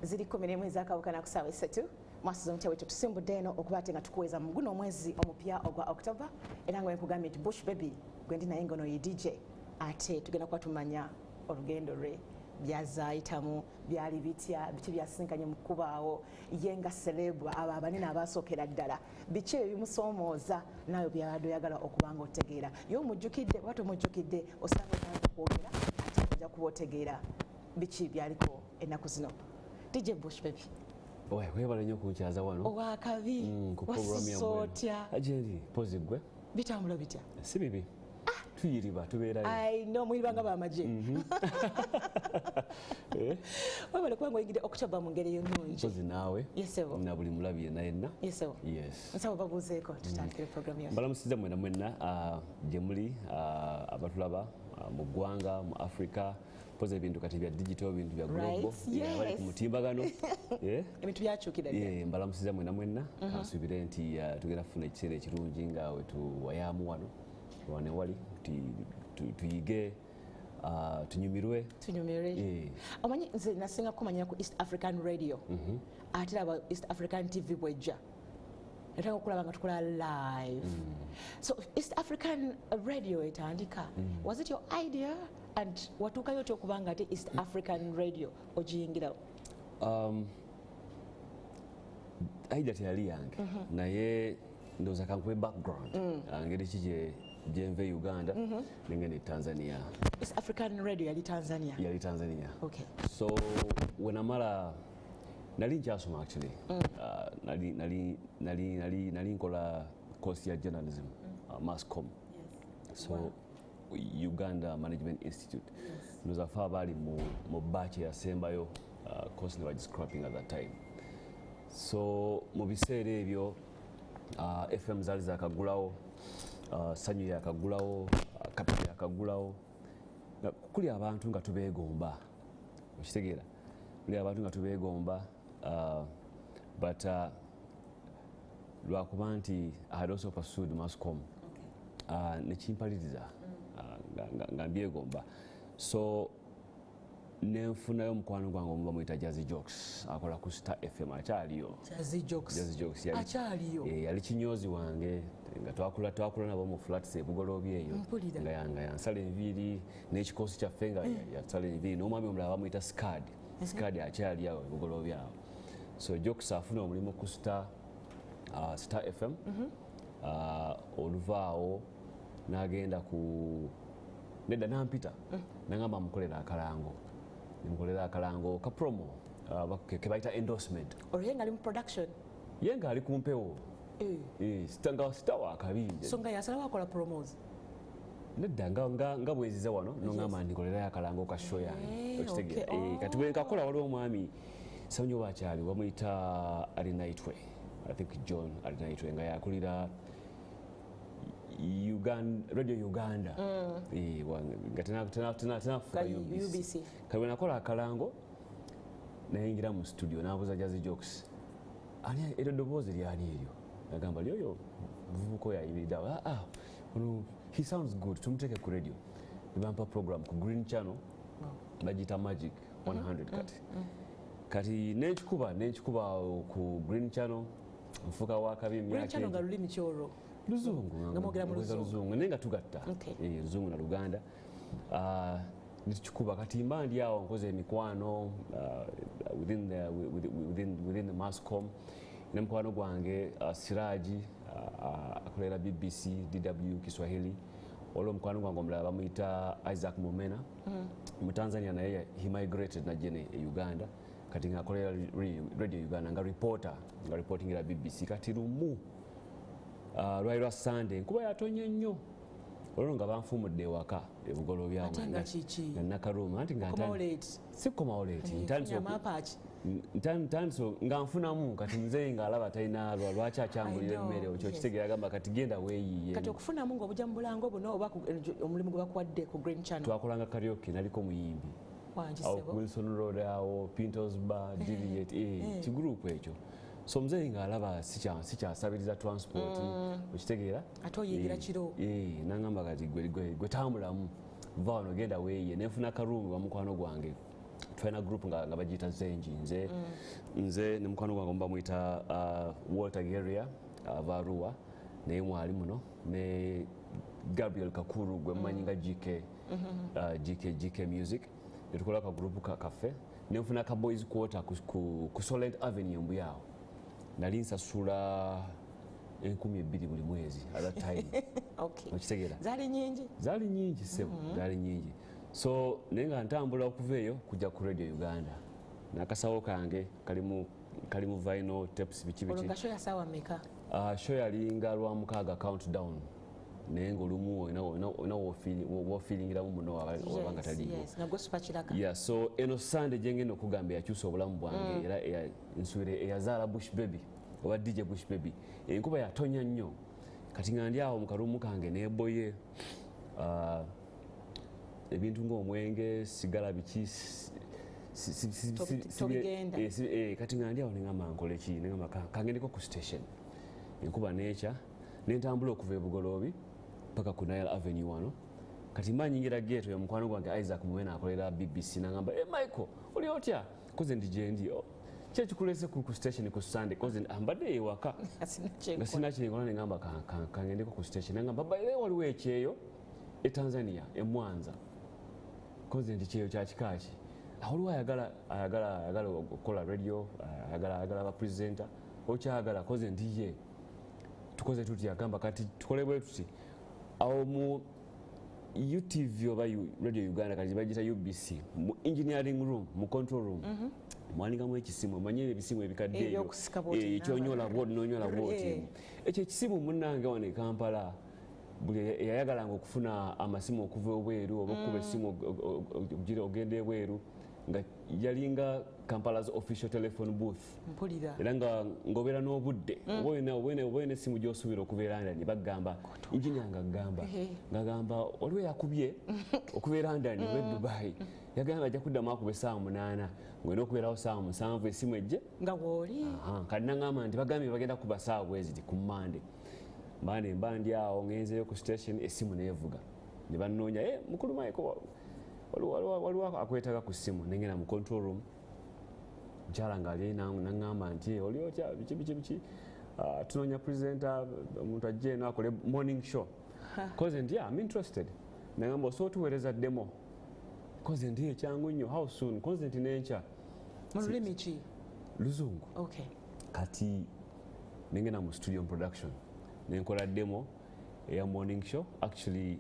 ziri 11 ez'akawukana ku ssaawa 3 MwasuzeMutya wetu tusimbudde eno okuba ate nga tukuweza mu guno omwezi omupya ogwa October era nga nkugambye nti Bush Baby gwe ndi naye ngono ye DJ ate tugenda kuba tumanya olugendo lwe byazaayitamu byali bitya biki byasinkanye mu kkubaawo ye nga celebwa abo abanene abasookera ddala biki ebimusoomooza nawe byabadde oyagala okuba nga otegeera ye omujjukidde oba tomujjukidde osanga otandika kwogera ate ojja kuba otegeera biki byaliko ennaku zino. DJ Bush Baby webale nnyo kunkyaza wano owakabi wasusootya ajeeri pozi gwe bitambula bitya si bibi tuyiriba tubeerayo ai no muyiriba nga bamaje webale kubanga oyingidde October mu ngeri ennungi pozi naawe yesebo na buli mulabi yenna yenna yesebo yes nsaba babuuzeeko tutandikire programu yaffe mbalamusiza mwena mwenna gye muli abatulaba mu ggwanga mu Africa pozi ebintu kati bya digital ebintu bya global bali ku mutimbagano ebintu byakyukira mbalamusiza mwena mwenna kansuubire nti tugenda kufuna ekiseera ekirungi nga wetuwayaamu wano wane wali tuyige tunyumirwe omanyi nze nasinga kumanyira ku East African Radio ate aba East African TV bwejja nataka okulaba nga tukola live so East African Radio etandika was it your idea and watuukayo otya okuba nga ate East African Radio ogiyingirawo? idea teyali yange naye ndowooza kankube background ngeri ki gyenve Uganda nengende Tanzania. East African Radio yali Tanzania? Yali Tanzania. Okay. So wenamala nali nkyasoma actually nali nkola course ya journalism mass com. So Uganda Management Institute ndowooza fa abaali mu batch yasembayo course ne scrapping at that time. So mu biseera ebyo FM zaali zakagulawo sanyu yakagulawo kapita yakagulawo kuli abantu nga tubeegomba okitegeera kuli abantu nga tubeegomba but lwakuba nti I had also pursued Mascom nekimpaliriza nga mbyegomba so nenfunayo mukwano gwange omuba muyita Jazzy Jokes akola ku Star FM akyaliyo Jazzy Jokes akyaliyo yali kinyozi wange nga twakula nabo mu flats ebugoloobi eyo nga yansala enviiri n'ekikosi kyaffe nga yasala enviiri n'omwami omulala bamuyita Skad akyali awo ebugoloobi awo so Jokes afuna omulimu ku Star FM oluvaawo n'agenda ku nedda nampita nangamba mukolera akalango nimukolera akalango ka promo ke bayita endorsement olye nga ali mu production ye nga ali ku mpewo sita wakabinje so nga yasalawo akola promos nedda nga bweziza wano nongamba ndikolerayo akalango ka show yange okitegeera kati bwe nkakola waliwo omwami saunyo bakyali wamuyita Alinaitwe I think John Alinaitwe nga yakulira Radio Uganda nga UBC kali nakola akalango nayingira mu studio nabuuza Jazzy Jokes ani eryo ddoboozi lyani eryo nagamba lyoyo muvubuka yayimirirawo he sounds good tumuteeke ku radio nebampa program ku Green Channel bagita Magic 100 kati nenkikuba ku Green Channel nfuka wakabi emyaka Green Channel nga lulimi kyoro Luzungu ngamogera mu Luzungu nenga tugatta Luzungu na Luganda nitukikuba kati mba ndi awo nkoze emikwano within the Mascom ne mukwano gwange Siraji akolera BBC DW Kiswahili olwo mukwano gwange omulala bamuyita Isaac Mumena mu Tanzania naye he migrated na jene e Uganda kati ngakolera Radio Uganda nga reportingira BBC kati lumu lwali lwa Sunday nkuba yatonye nnyo olwo nga banfumudde ewaka ebugolo byamu nga nakaruma anti nga sikomaoleti ntandiso nga nfunamu kati nze nga alaba talina lwaki akyangulira emmere okyo kitegeera gamba kati genda weeyiye kati okufunamu ng'obujja mu bulango buno oba omulimu gwe bakuwadde ku Green Channel twakolanga karaoke naliko muyimbi awo Wilson Road awo Pintos Bar Juliet kigurupu ekyo so mzee nga alaba sikyasabiriza transport okitegeera ate oyigira kiro nangamba kati gwe tambulamu va wano genda weeye nenfuna karuumi wa mukwano gwange twalina group nga bagiyita Zenji nze ne mukwano gwange bamuyita Walter Geria ava Arua naye mwali muno ne Gabriel Kakuru gwe mmanyi nga GK Music netukola ka group kaffe nenfuna ka boys quarter ku Solent Avenue Mbuyaawo nali nsasula 2,000 buli mwezi at that time. Okay. Okitegeera Zali nyingi sebo zali nyingi so nenga ntambula okuva eyo kujja ku Radio Uganda nakasawo kange kalimu vinyl tapes biki olunga show ya sawa meka show yalinga lwa mukaaga countdown nenga olumu wo feelingira mu muno wabanga taliyo yes na gospel kiraka yeah so eno Sunday jengeno kugamba yakyusa obulamu bwange era nswire eyazaala Bush Baby oba DJ Bush Baby enkuba yatonya nnyo kati nga ndi awo mu karumu kange neboye ebintu ng'omwenge sigala biki kati nga ndi awo nengamba nkole ki nengamba kangendeko ku station enkuba necha nentambula okuva ebugoloobi paka ku Nile Avenue wano kati manyingira gate ya mukwano gwange Isaac Muwena akolera BBC nangamba Michael oli otya koze ndi jendi kyekikulese ku station ku Sunday koze ambadde ewaka nga sina kingola nengamba kangendeko ku station nangamba baile waliwo ekyeyo e Tanzania e Mwanza koze ndi kyeyo kya kikaaki waliwo ayagala okukola radio ayagala ba presenter okyagala koze ndiye tukoze tutya agamba kati tukole bwe tuti awo mu UTV oba Radio Uganda kati bagita UBC mu engineering room mu control room mwaningamu ekisimu manyire ebisimu ebikadde eyo ekyonyola bwodi nonyola bwodi ekyo ekisimu munnange wane Kampala buli yayagalanga okufuna amasimu okuva obweru oba okuba esimu ogende ebweru nga yalinga Kampala's official telephone booth mpulira era nga ngobera n'obudde obwene esimu gy'osuubira okubeera ndani bagamba engineer ngagamba waliwo yakubye okubeera ndani we Dubai yagamba ajja kuddamu akuba essaawa 8 ngwena okubeerawo ssaawa 7 esimu ejje nga wooli kati nangamba nti bagambye bagenda kuba ssaawa bweziti ku Monday mba ndi awo ngenzeyo ku station esimu neevuga ne bannoonya mukulu Michael waliwo akwetaaga ku ssimu nengenda mu control room mukyala ngaali nangamba nti oli otya biki tunoonya presenter omuntu ajje eno akole morning show koze nti I'm interested nangamba osobola tuweereza demo koze nti ekyangu nnyo how soon koze nti nenkya mu lulimi ki Luzungu okay kati nengenda mu studio production nenkola demo eya morning show actually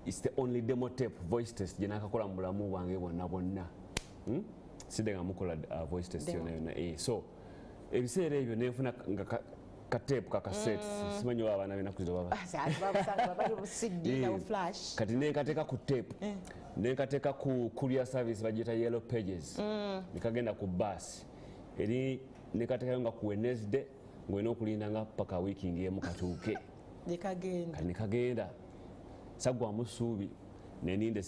it's the only demo tape voice test je nakakola mu bulamu bwange bonna sidenga mukola voice test yona so ebiseera ebyo nenfuna nga ka tape ka cassette simanyi abaana bena kuziba baba flash kati nekateka ku tape nekateka ku courier service bagita yellow pages nikagenda ku bus eri nekateka nga ku Wednesday ngwena okulinda nga paka wiki ngiyemu katuuke nekagenda sagwa musuubi neninde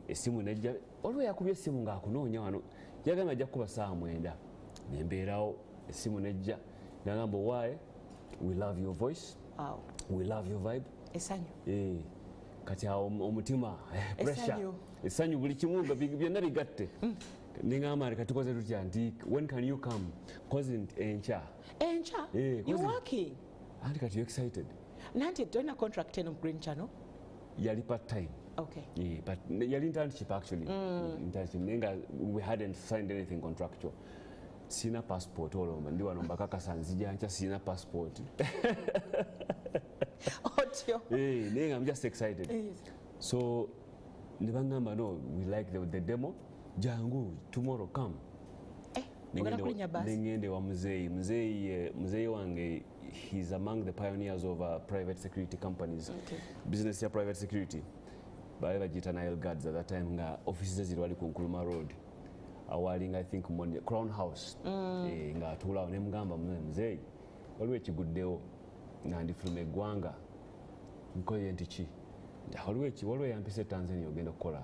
esimu nejja olwo yakubye esimu ngaakunoonya wano yagamba ajja kuba ssaawa 9 nembeerawo esimu nejja nagamba why we love your voice we love your vibe esanyu kati awo omutima pressure esanyu buli kimu byonna bigatte nengamba kati tukoze tutya nti when can you come cause encha you working anti kati you excited nanti tolina contract eno Green Channel yali part time okay but yali internship actually internship nenga we hadn't signed anything contractual sina passport olomba ndi wano mbakakasa nzija ncha sina passport otyo nenga I'm just excited so nibangamba no we like the demo jangu tomorrow come nengende wa muzeyi wange he's among the pioneers of private security companies business ya private security bali bagita Nile Guards at that time nga offices ziri wali ku Nkuruma Road awalinga I think Crown House nga atulawo ne mugamba muzeyi waliwo ekiguddewo nga ndifuluma eggwanga nkoye nti ki waliwo yampise Tanzania ogenda okukola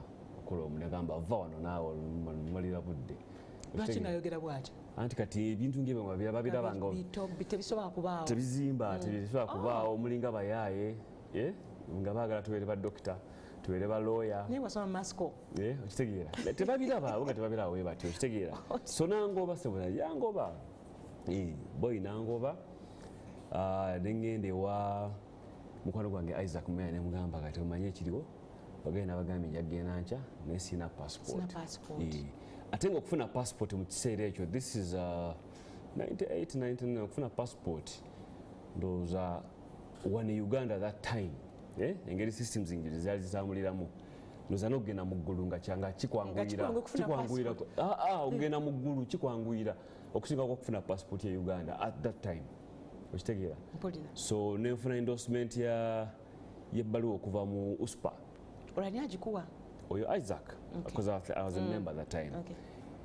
omunagamba va wano naawe malira budde lwaki nayogera bwatyo anti kati ebintu ng'ebyo babirabanga tebisobola kubaawo tebizimba tebisobola kubaawo omulinga bayaaye nga baagala tubeere ba dokita tubeere ba lawyer naye wasoma masco okitegeera tebabiraba abo nga tebabiraba we batyo okitegeera so nangoba sebona yangoba boy nangoba nengende wa mukwano gwange Isaac Meya ne mugamba kati omanye ekiriwo bagenda bagambye njagenda nca naye sina passport ate nga okufuna passport mu kiseera ekyo this is 98 okufuna passport ndowooza wane Uganda that time engeri systems ingeri zaali zitambuliramu ndowooza n'okugenda mu ggulu nga kyanga kikwanguyira okugenda mu ggulu kikwanguyira okusingako okufuna passport ya Uganda at that time okitegeera so nenfuna endorsement y'ebbaluwa okuva mu USPA olani agikuwa oyo Isaac because I was a member at that time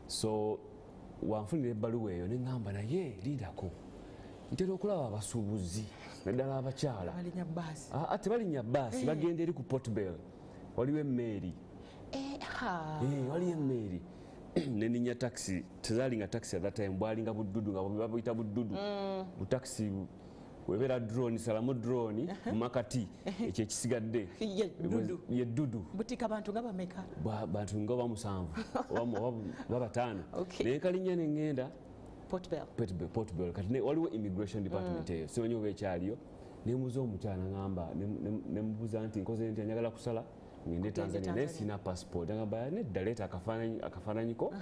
so wanfunira ebbaluwa eyo neŋŋamba naye lindako ntera okulaba abasuubuzi naddala abakyala tebalinya baasi bagenda eri ku Port Bell waliwo emmeeri waliwo emmeeri neninya taxi tezalinga taxi at that time bwalinga buddudu nga babuyita buddudu butaxi webera drone salamu drone mumakati ekyo ekisigadde ye dudu butika bantu nga bameka bantu nga bamusanvu oba bataano naye kalinya nengenda Port Bell kati waliwo immigration department eyo simanyi oba ekyaliyo nemubuuza omukyala ngamba nemubuuza nti nkoze nti njagala kusala ngende Tanzania naye sina passport agamba nedda leeta akafaananyiko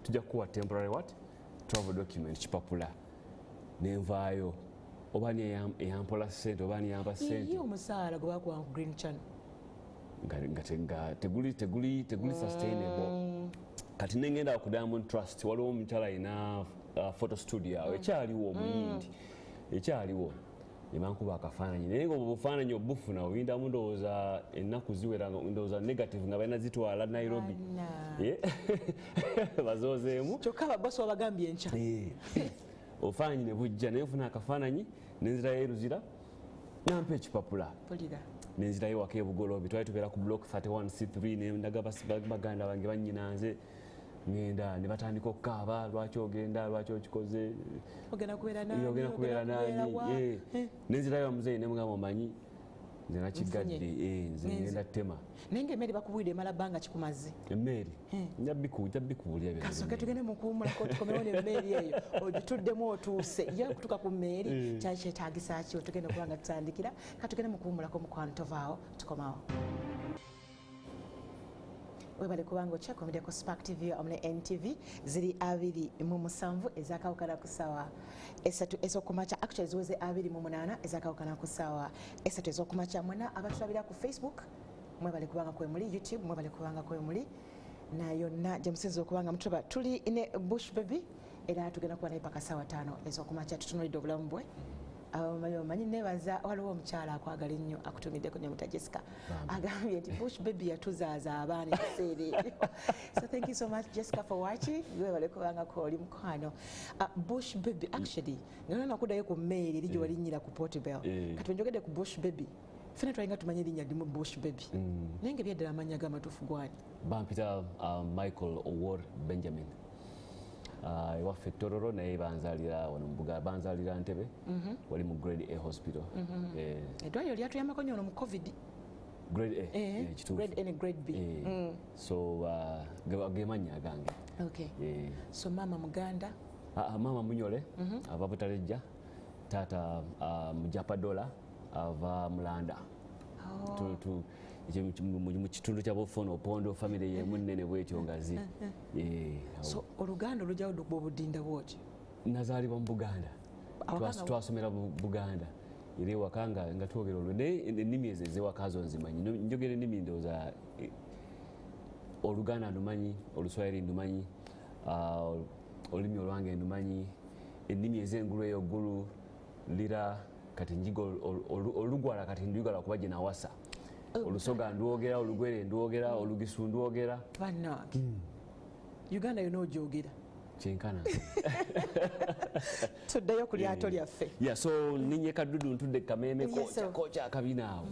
tujja kukuwa temporary travel document kipapula nenvaayo oba ni eyampola ssente oba niyamba ssente omusaala gwe bakuwa ku Green Channel nga teguli sustainable kati nengenda ku Diamond Trust waliwo omukyala alina photo studio awo ekyaliwo omuyindi ekyaliwo nebankuba akafaananyi naye nga obufaananyi obufuna obuyindamu ndowooza ennaku ziwera ndowooza negative nga balina zitwala Nairobi bazoozeemu kyokka ababosi babagambye enkya obufaananyi ne bujja naye nfuna akafaananyi nenzirayo eruzira nampa ekipapula nenzirayo waka ebugoloobi twali tubeera ku block 31C3 nendaga baganda bange bannyinanze ngenda ne batandika okukaaba lwaki ogenda lwaki okikoze ogenda kubeera nanyi nenzirayo bamuzeeyi nemugamba omanyi nze nakigadde nze ngenda tema naye ngaemmere bakubwidde emala bbanga kikumaze emmeeri nja bikubuulya kasooke tugende mukuwumulako tukomewo n'emmeeri eyo ogituddemu otuuse ye okutuuka ku mmeeri kyali kyetaagisa ki otugenda okuba nga tutandikira katugende mukuwumulako mukwano tovaawo tukomawo webale kubanga okyakomedde ku Spark TV omune NTV ziri 27 ezakawukana ku ssaawa 3 ez'okumakya actually ziweze 28 ezakawukana ku ssaawa 3 ez'okumakya mwena abatulabira ku Facebook mwebale kubanga kwemuli YouTube mwebale kubanga kwemuli na yonna gye musinza okubanga mutuba tuli ne Bush Baby era tugenda kuba naye paka ssaawa 5 ez'okumakya tutunulidde obulamu bwe omanyi nebaza waliwo omukyala akwagala ennyo akutumiddeko nyamuta Jessica agambye nti Bush Baby yatuzaaza abaana ekiseera ebyo so thank you so much Jessica for watching webale kubanga kwoli mukwano Bush Baby actually nga nakuddayo ku mmeeri eri gye walinnyira ku Port Bell kati wenjogedde ku Bush Baby fena twalinga tumanye erinnya limu Bush Baby naye nga ebyaddala amannya g'amatuufu gwani bampita Michael Owor Benjamin ewaffe Tororo naye banzalira wano mubuga banzalira Ntebe wali mu grade A hospital eddwaliro lyatuyambako nnyo ono mu COVID grade A kituufu grade A ne grade B so gemannya agange so mama muganda mama Munyole ava Butalejja taata Mujapadola ava Mulanda mu kitundu kya Bufono Opondo family yemu nnene bwetyo ngazi so oluganda olujjawo dukba obudinda bwoti nazaalibwa mu Buganda twasomera Buganda era ewaka nga twogera olwo naye ennimi ezo ez'ewaka zo nzimanyi njogera ennimi ndowooza Oluganda ndumanyi Oluswayiri ndumanyi olulimi olwange ndumanyi ennimi ez'engulu eyo ggulu lira kati njiga olugwala kati nduyigala kuba gye nawasa Olusoga ndwogera Olugwere ndwogera Olugisu ndwogera bannange Uganda yonna ogyogera kyenkana tuddeyo ku lyato lyaffe so ninye Kaddudu ntudde Kameme kocha akabina awo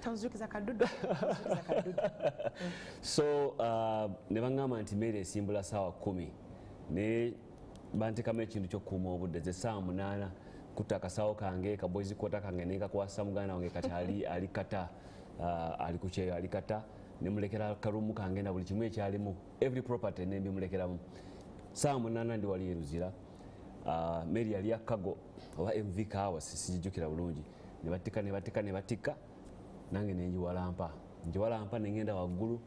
tanzukiza Kaddudu so ne baŋŋamba nti mmeeri esimbula ssaawa 10 ne bantekamu ekintu ky'okukuuma obudde ze ssaawa 8 kutta akasaawo kange kaboyzi kwota kange ne kakwasa muganda wange kati ali kata ali ku kyeyo alikata nemulekera karumu kange na buli kimu ekyalimu every property nembimulekeramu saa 8 ndi wali eruzira Mary yali akago oba MV kawa sijjukira bulungi ne batika nange njiwalampa nengenda waggulu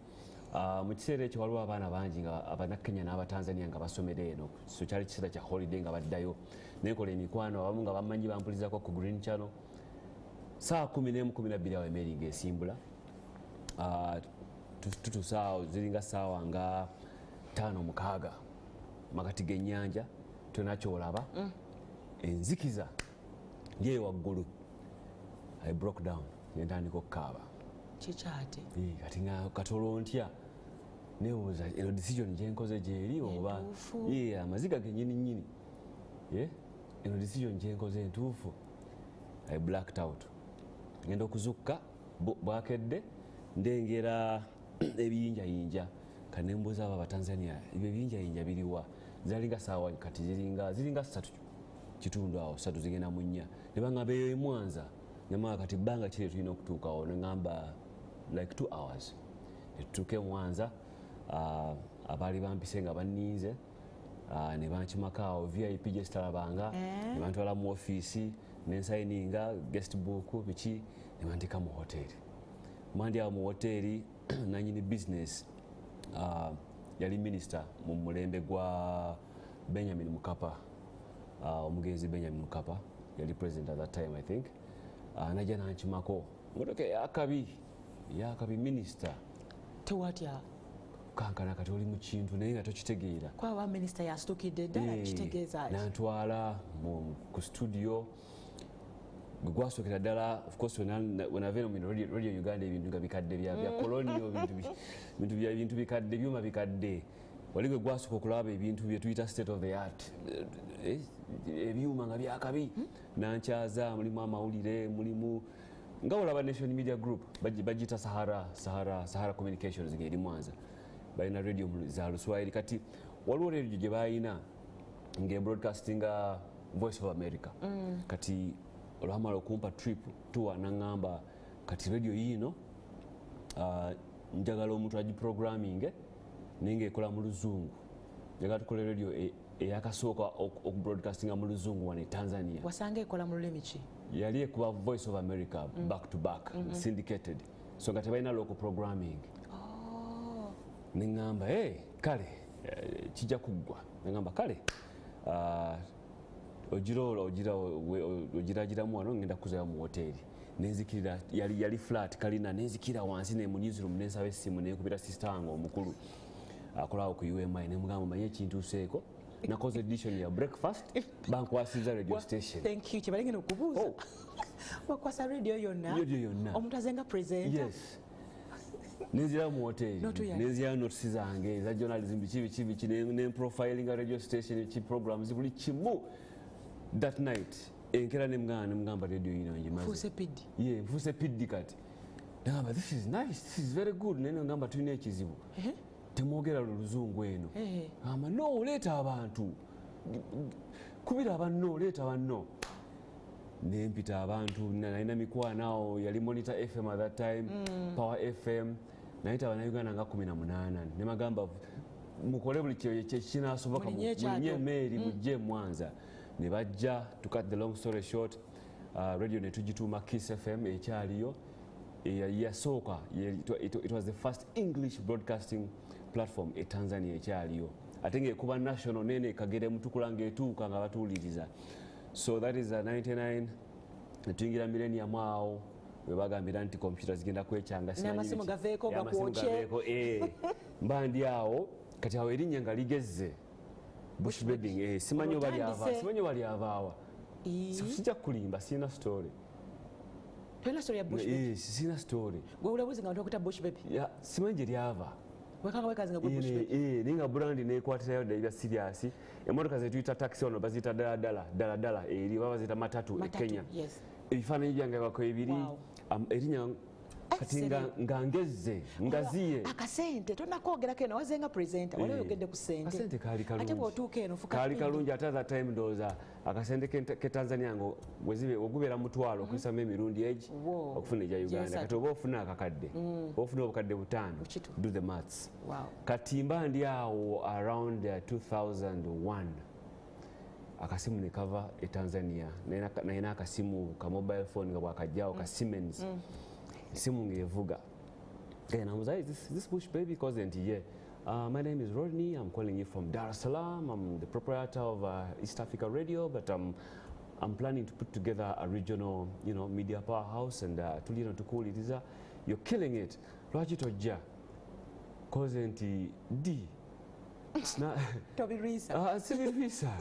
mu kiseera ekyo waliwo abaana bangi nga Abannakenya n'Abatanzania nga basomera eno so kyali kiseera kya holiday nga baddayo nenkola emikwano abamu nga bamanyi bampulizako ku Green Channel saa 11:12 awo Mary ng'esimbula tutusaawo ziringa saawa nga 5-6 makati g'ennyanja tonakyolaba enzikiza ndyeyo waggulu I broke down nentandika okukaaba kikyate kati nga katolo ntya nebuuza eno decision gyenkoze gyeri oba amaziga gennyini eno decision gyenkoze entuufu I blacked out ngenda okuzukka bwakedde ndengera ebiyinjayinja kanembuuza abo Abatanzania ebyo ebiyinjayinja biriwa zalinga saawa kati ziringa 3:00 awo 3 zigenda mu 4 ne baŋŋamba eyo Mwanza nemaa kati bbanga kiri tulina okutuukawo neŋŋamba like 2 hours netutuuke Mwanza abaali bampise nga banninze ne bankimako VIP gye sitalabanga ne bantwala mu ofiisi nensayininga guest book biki ne banteeka mu hoteri mandi awo mu hoteri nanyini business yali minister mu mulembe gwa Benjamin Mkapa omugenzi Benjamin Mkapa yali president at that time I think najja nankimako motoka yakabi minister tewatya kankana kati oli mu kintu naye nga tokitegeera kwaba minister yasitukidde ddala kitegeeza nantwala ku studio gwasokera ddala of course when I went on radio Uganda ebintu nga bikadde bya colonial bintu bikadde byuma bikadde wali gwe gwasooka okulaba ebintu bye tuyita state of the art ebyuma nga byakabi nankyaza mulimu amawulire mulimu nga olaba Nation Media Group bagita Sahara Communications ng'eri Mwanza balina radio za Luswahili kati waliwo radio gye bayina ng'ebroadcastinga Voice of America kati olwamala okumpa trip tour naŋŋamba kati radio yino njagala omuntu agiprogramming naye ng'ekola mu Luzungu njagala tukole radio eyakasooka okubroadcastinga mu Luzungu wane Tanzania wasanga ekola mu lulimi ki yali ekuba Voice of America back to back syndicated so nga tebalina local programming neŋŋamba kale kijja kuggwa neŋŋamba kale ogiragiramu wano ngenda kuzayo mu hoteri nenzikirira yali flat kalina nenzikira wansi ne mu newsroom nensaba essimu nenkubira sister wange omukulu akolawo ku UMI nemugamba manye ekintuuseeko nakoze edition ya breakfast bankwasiza radio station thank you kyebalengera okubuuza bakwasa radio yonna omuntu azenga presenter yes nenzira mu hoteri nenzira notisi zange eza journalism biki nemprofilinga radio station ki programs buli kimu that night enkera nemugamba radio yino njimaze nfuse piddi kati nagamba this is nice this is very good naye ngamba tulina ekizibu temwogera Luzungu eno gamba no leeta abantu kubira abanno leeta banno nempita abantu nalina mikwanawo yali Monitor FM at that time Power FM nayita Abannayuganda nga 18 nemagamba mukole buli kyekinasoboka munye Mary mujje Mwanza ne bajja to cut the long story short radio netugituuma Kiss FM ekyaliyo yasooka it was the first English broadcasting platform e Tanzania ekyaliyo ate ng'ekuba national nene kagere mutukula ng'etuuka nga batuwuliriza so that is 99 netuyingira millennium awo we bagambira nti computer zigenda kwekyanga n'amasimu gaveeko gakwokye mba ndi awo kati awo erinnya nga ligezze bush bedding simanyi bali avaawa sijja kulimba sirina story tolina story ya bush baby sirina story gwe ulabuzi nga okuta bush baby simanyi gye lyava wekanga wekazinga gwe bush baby ninga brand nekwatirayo ddala ebya serious emmotoka zetuyita taxi ono baziyita daladala eri oba baziyita matatu e Kenya ebifaananyi byange bako ebiri erinnya kati ngangezze ngaziye akasente tonakoogerako eno wazenga presenta wali oyogedde ku sente akasente kaali ate bw'otuuka eno kaali kalungi ate that time ndowooza akasente ke Tanzania ngo ogubeera mutwalo okuyisamu emirundi egi okufuna egya Uganda kati oba ofuna akakadde oba ofuna obukadde 5 do the maths kati mba ndi awo around 2001 akasimu ne kava e Tanzania nayina akasimu ka mobile phone nga bwakajjaawo ka Siemens simu ngevuga and I was like, is this Bush Baby cousin? Yeah. My name is Rodney. I'm calling you from Dar es Salaam. I'm the proprietor of East Africa Radio, but I'm planning to put together a regional, media powerhouse and to call it is you're killing it. Lwaki tojja cousin D. Na Toby Risa. Sibi Risa.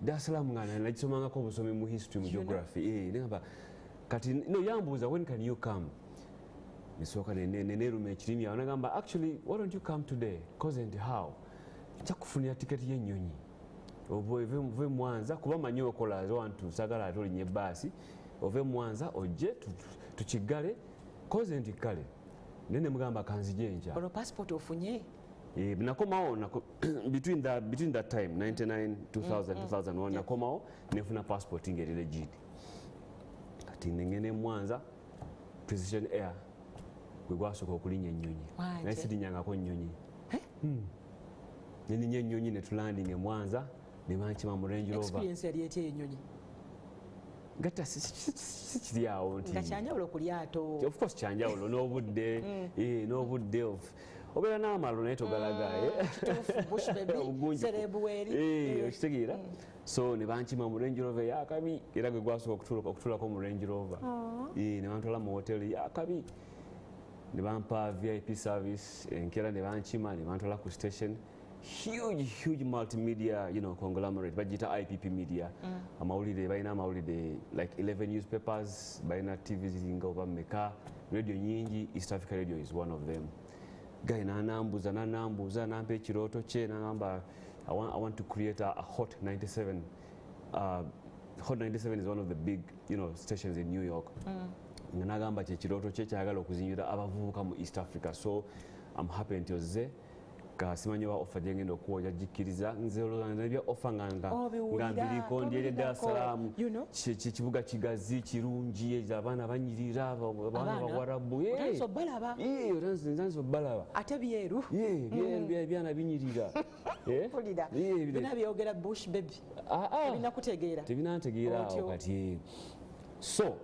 Dar es Salaam ngana najisomangako obusomi mu history mu geography. Ngamba kati no yambuza when can you come? Nisoka neneruma ekirimi awo nagamba actually why don't you come today cause and how kyakufunira tiketi y'ennyonyi ove Mwanza kuba manyi okola wantu sagala ate olinnya ebbaasi ove Mwanza ojje tukigale cause and kale nene mugamba kanzije enkya olwo passport ofunye nakomawo between that time 99 2000 2001 nakomawo nefuna passport ngeri legit kati nengene Mwanza Precision Air gwe gwasooka okulinnya ennyonyi naye sirinnyangako nnyonyi neninnya ennyonyi ne tulanding e Mwanza ne bankima mu Range Rover experience yali etya ennyonyi gatta sikiri awo nti nga kyanjawulo ku lyato of course kyanjawulo n'obudde obeera n'amalo naye togalaga Bush Baby serebuweri okitegeera so ne bankima mu Range Rover yakabi era gwe gwasooka okutulako mu Range Rover ne bantwala mu hoteli yakabi ne bampa VIP service enkeera ne bankima ne bantwala ku station huge multimedia conglomerate bajita IPP media amawulire balina amawulire like 11 newspapers balina TV ziringa oba mmeka radio nyingi East Africa Radio is one of them guy nanambuza nampa ekirooto kye nagamba I want to create a Hot 97 Hot 97 is one of the big stations in New York nga nagamba kyekirooto kye kyagala okuzinyira abavubuka mu East Africa so I'm happy nti ozze kasimanyi wa offer gyengenda okuwa ojagikiriza nze olwebya offer nga mbiriko ndi eri Dar es Salaam kibuga kigazi kirungi abaana banyirira abaana bawarabu nzanze obalaba ate byeru byana binyirira bina byogera Bush Baby tebinantegeera awo kati so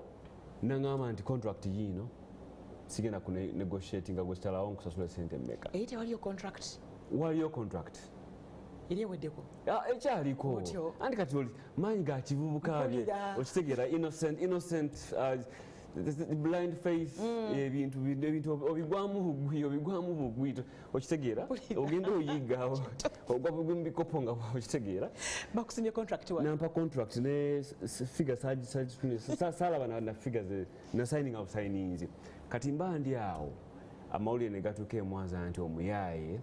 nangamba nti contract yino sigenda ku negotiatinga gwekitalawo nkusasula sente mmeka ate waliyo contract waliyo contract eri eweddeko ekyaliko anti kati manyi ga kivubuka bye okitegeera innocent blind faith ebintu obigwamu bugwi okitegeera ogenda oyiga ogwa bugwi mubikopo nga okitegeera bakusimye contract nampa contract ne figure salaba na figures na signing of signings kati mba ndi awo amawulire ne gatuuka e Mwanza nti omuyaaye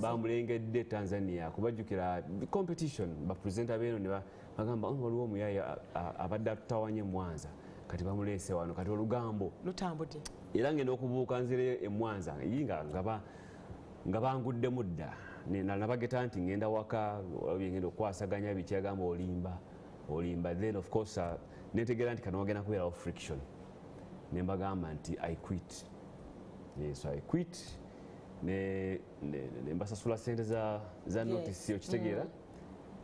bamulengedde Tanzania kubajjukira competition bapresenta beeno ne bagamba waliwo omuyaaye abadde atutawanye Mwanza kati bamuleese wano kati olugambo lutambudde era ngenda okubuuka nzire e Mwanza nga banguddemu dda nabageta nti ngenda waka ngenda okwasaganya biki agamba olimba then of course netegeera nti kano wagenda kubeerawo friction nembagamba nti I quit so I quit nembasasula sente za notice okitegeera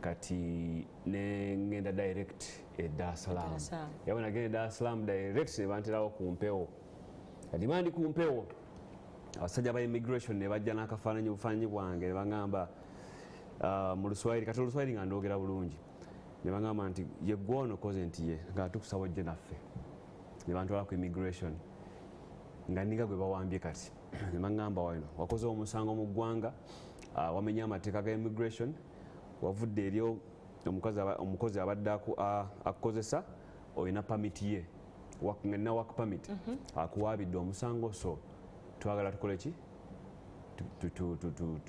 kati ngenda direct e Dar es Salaam yabona genda Dar es Salaam direct ne banterawo ku mpewo kati mandi ku mpewo abasajja ba immigration ne bajja n'akafaananyi bwange ne bagamba mu Luswayiri kati Oluswayiri nga ndogera bulungi ne bagamba nti yeggwono koze nti ye nga tukusaba ojje naffe ne bantwala ku immigration nga ninga gwe bawambye kati ne bagamba wano wakoze omusango mu ggwanga wamenya amateeka ga immigration wavudde eryo omukozi abadde akukozesa olina pamiti ye nina work permit akuwaabidde omusango so twagala tukole ki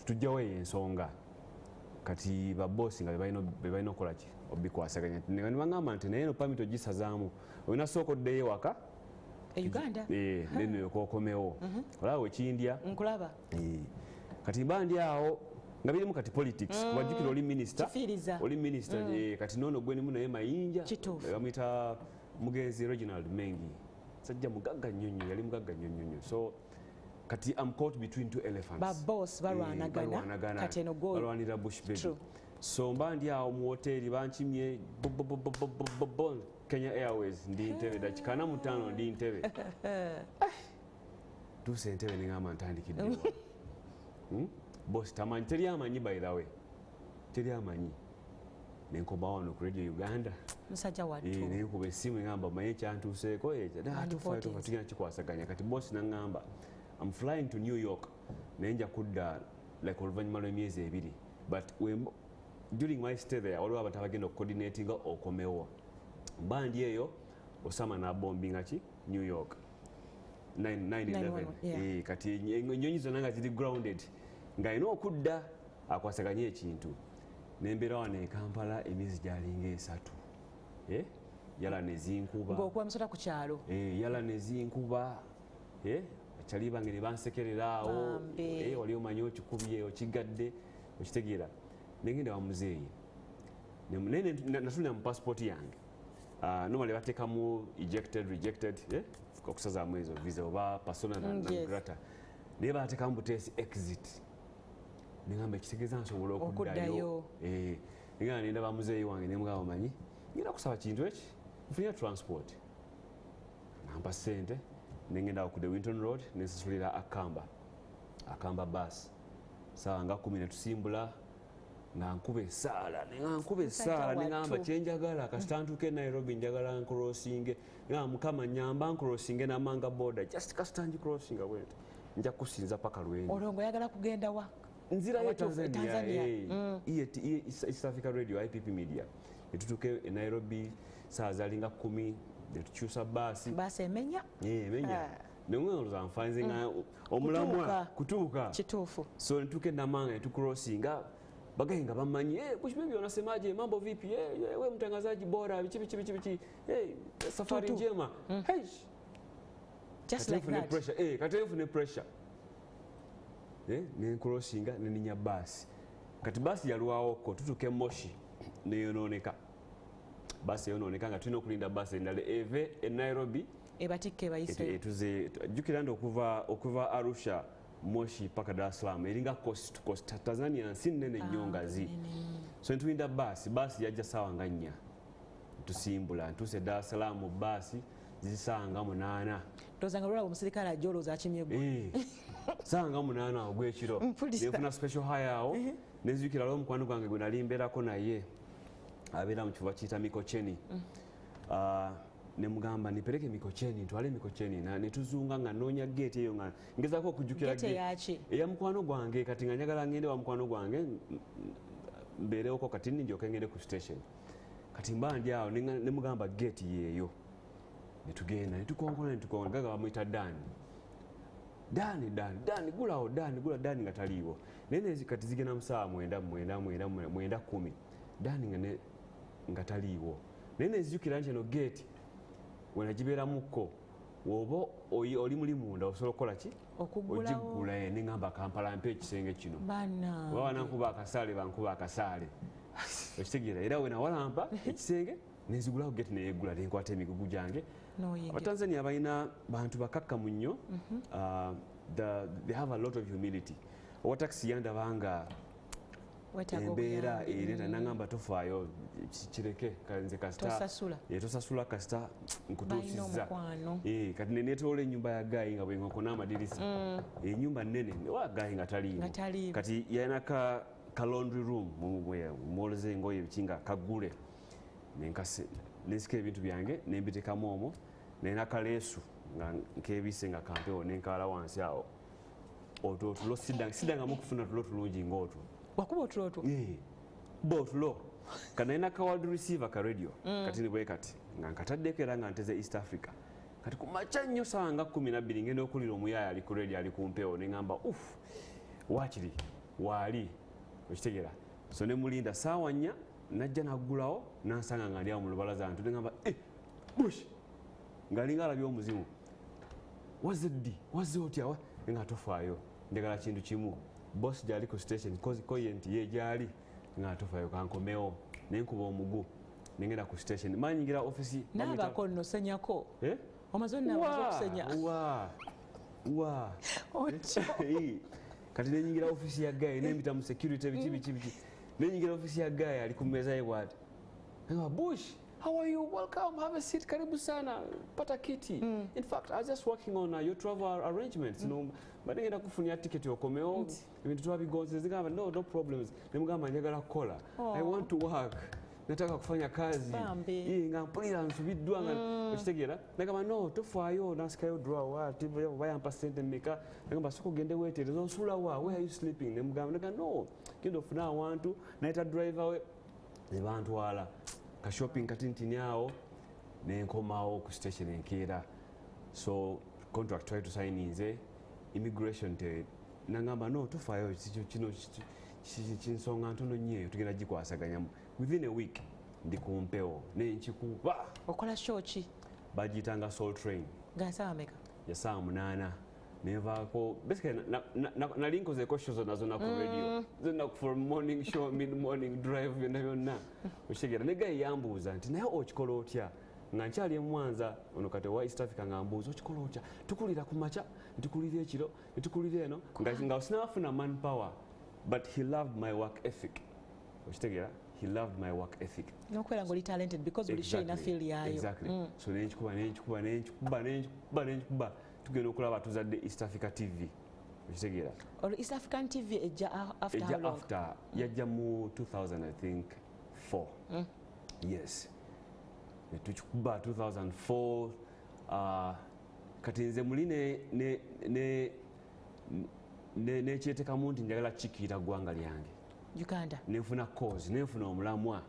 tujjawo eyo ensonga kati babosi nga bebalina okukola ki obikwasaganya ne bagamba nti naye no pamit ogisazaamu olina sooka oddeyo ewaka Uganda neno yokokomewo olaba ekindya nkulaba kati mbandi awo nga birimu kati politics kubajjukira oli minister kati nono gwenimu naye mayinja bamwita mugenzi Reginald Mengi sajja mugagga nnyonnyo yali mugagga nnyonnyo so kati I'm caught between two elephants ba boss balwanagana kati eno go balwanira bush baby so mbandi awo mu hoteli bankimye Kenya Airways ndi Ntebe dakika 45 ndi Ntebe tuse Ntebe ningamba ntandikidde boss tamanyi teri amanyi by the way teri amanyi nenkoba wano ku Radio Uganda musajja wattu nenkuba essimu ngamba maye kyantuseeko tugenda kikwasaganya kati boss nangamba I'm flying to New York nenja kudda like oluvannyuma lw'emyezi 2 but during my stay there waliwo abantu abagenda okucoordinatinga okomewo mbandi eyo Osama nabombinga ki New York 9/11 kati ennyonyi zonna nga ziri grounded ng'alina okudda akwasaganye ekintu nembeera wano e Kampala emyezi gyalinga 3 yala nezinkuba ng'okuba musota ku kyalo yala nezinkuba akyali bange ne bansekerera awo wali omanyi okikubye okigadde okitegeera negenda wa muzeeyi natulira mu passport yange normally bateekamu ejected rejected okusazaamu ezo visa oba persona non grata naye bateekamu buteesi exit nengamba ekitegeeza nsobola okuddayo nengamba nendaba muzeeyi wange nemugamba omanyi ngenda kusaba kintu eki nfunira transport nampa ssente nengenda ku the Winton Road nensasulira akamba bus saawa nga 10 netusimbula nga nkuba essaala nengamba kyenjagala kasitantuke Nairobi njagala nkrosinge nga mukama nyamba nkrosinge namanga border just kasitanji crossinga bwete nja kusinza paka lwenyi olongo yagala kugenda wa nzira ya Tanzania East Africa Radio IPP Media etutuke e Nairobi saa zalinga 10 netukyusa basi emenya nengoloza nfanze nga omulamwa kutuuka kituufu so netuke namanga netucrossinga bagainga bamanyi bush baby unasemaje mambo vipi we mtangazaji bora bichi safari njema just like that pressure katefu ne pressure ne crossinga neninya basi kati basi yalwaoko tutuke Moshi neyononeka basi yononeka nga tulina okulinda basi endala eve e Nairobi ebatikke bayise etuze jukira ndo okuva Arusha Moshi paka Dar es Salaam eringa coast Tanzania nsi nnene nnyo ngazi so ntuyinda basi yajja saawa nga 4 tusimbula ntuse Dar es Salaam basi zisanga 8 tozanga lwala omusirikale ajoloza akimye gwe saawa nga 8 ogw'ekiro nefuna special hire awo nezijukira lwo mukwano gwange gwe nali mbeerako naye abeera mu kifuba kiyita Mikocheni nemugamba nipeleke Mikocheni ntwale Mikocheni netuzunga nga noonya gate eyo nga ngezaako okujjukira eya mukwano gwange kati nga njagala ngende wa mukwano gwange mbeerewoko kati ninjoke ngende ku station kati mba ndi awo nemugamba gate yeeyo netugenda netukonkola gaga bamuyita Dani gulawo Dani nga taliiwo naye kati zigenda mu saawa 9 10 Dani nga taliiwo naye nezijjukira nti eno gate wenagibeeramukko woba oli muli munda osobola okukola ki ogiggula nengamba Kampala mpa ekisenge kino oba banankuba akasaale bankuba akasaale okitegeera era wenawalampa ekisenge nenzigulawo gate neyeggula nenkwata emigugu gyange abatanzania balina bantu bakakkamu nnyo they have a lot of humility owa taxi yandabanga embeera ereeta nangamba tofaayo kireke kanze kasita tosasula kasita nkutuusizza kati nenetoola ennyumba ya gayi nga bwenkoko n'amadirisa ennyumba nnene wa gayi nga taliimu kati yalina ka laundry room mwoleza engoye ebikinga kaggule nensika ebintu byange nembitekamu omwo nalina kaleesu nga nkebise nga kampewo nenkala wansi awo otulo siddangamu okufuna tulo tulungi ngaotwo wakuba otulo otwo botulo kanalina ka world receiver ka radio kati nibwe kati nga nkataddeko era nga nteze East Africa kati kumaca nnyo saawa nga 12 ngenda okulira omuyaaya ali ku radio ali kumpewo neŋŋamba wakiri waali okitegeera so nemulinda saawa 4 najja naggulawo nansanga nga ndi awo mu lubalaza ntu neŋŋamba bush ng'alinga alabye omuzimu wazeddi wazze otya nga tofaayo njagala kintu kimu boss gyali ku station koyent ye gyali nga tofaayo kankomewo nenkuba omugu nengenda ku station manyingira office nabako nno senyako omazoni nabakusenya wa kati nenyingira office ya guy nembita mu security biki nenyingira office ya guy ali ku meza ye bwati nga Bush, how are you? Welcome, have a seat, karibu sana, pata kiti. In fact, I was just working on your travel arrangements, you know, but nengenda kufunia ticket yokomeo, ibintu twabigonze zingamba no problems. Nemugamba njagala kukola. I want to work. Nataka kufanya kazi. Nga mpulira nsubiddwa nga okitegeera. Nagamba no, tofaayo nasikayo draw what bayampa sente mmeka. Nagamba soko gende weetereza osula wa, where are you sleeping? Nemugamba no, genda ofuna awantu, naita driver we nebantwala ka shopping katintini awo nenkomawo ku station enkeera. So contract try to sign nze immigration te nangamba no tofaayo kino kinsonga ntono nnyo tugenda gikwasaganyamu within a week ndi ku mpewo nenkikuba. Okola show ki? Bagiyitanga Soul Train. Gasaawa meka? Ya saa 8 nevaako basically nali nkozeeko show zonna ku radio zonna for morning show mid morning drive byonna okitegeera ne gayi yambuuza nti naye okikola otya nga nkyali Mwanza ono kati wa East Africa nga mbuuza okikola otya tukulira ku makya nitukulira ekiro nitukulira eno nga sinafuna manpower but he loved my work ethic okitegeera he loved my work ethic nokwera ngoli talented because buli show ina feel yayo exactly so nenkuba tugenda okulaba tuzadde East Africa TV okitegeera East African TV ejja after how long? After yajja mu 2000 I think 4 yes tukikuba 2004 kati nze muli nekyetekamu nti njagala kikiira ggwanga lyange Uganda nenfuna cause nenfuna omulamwa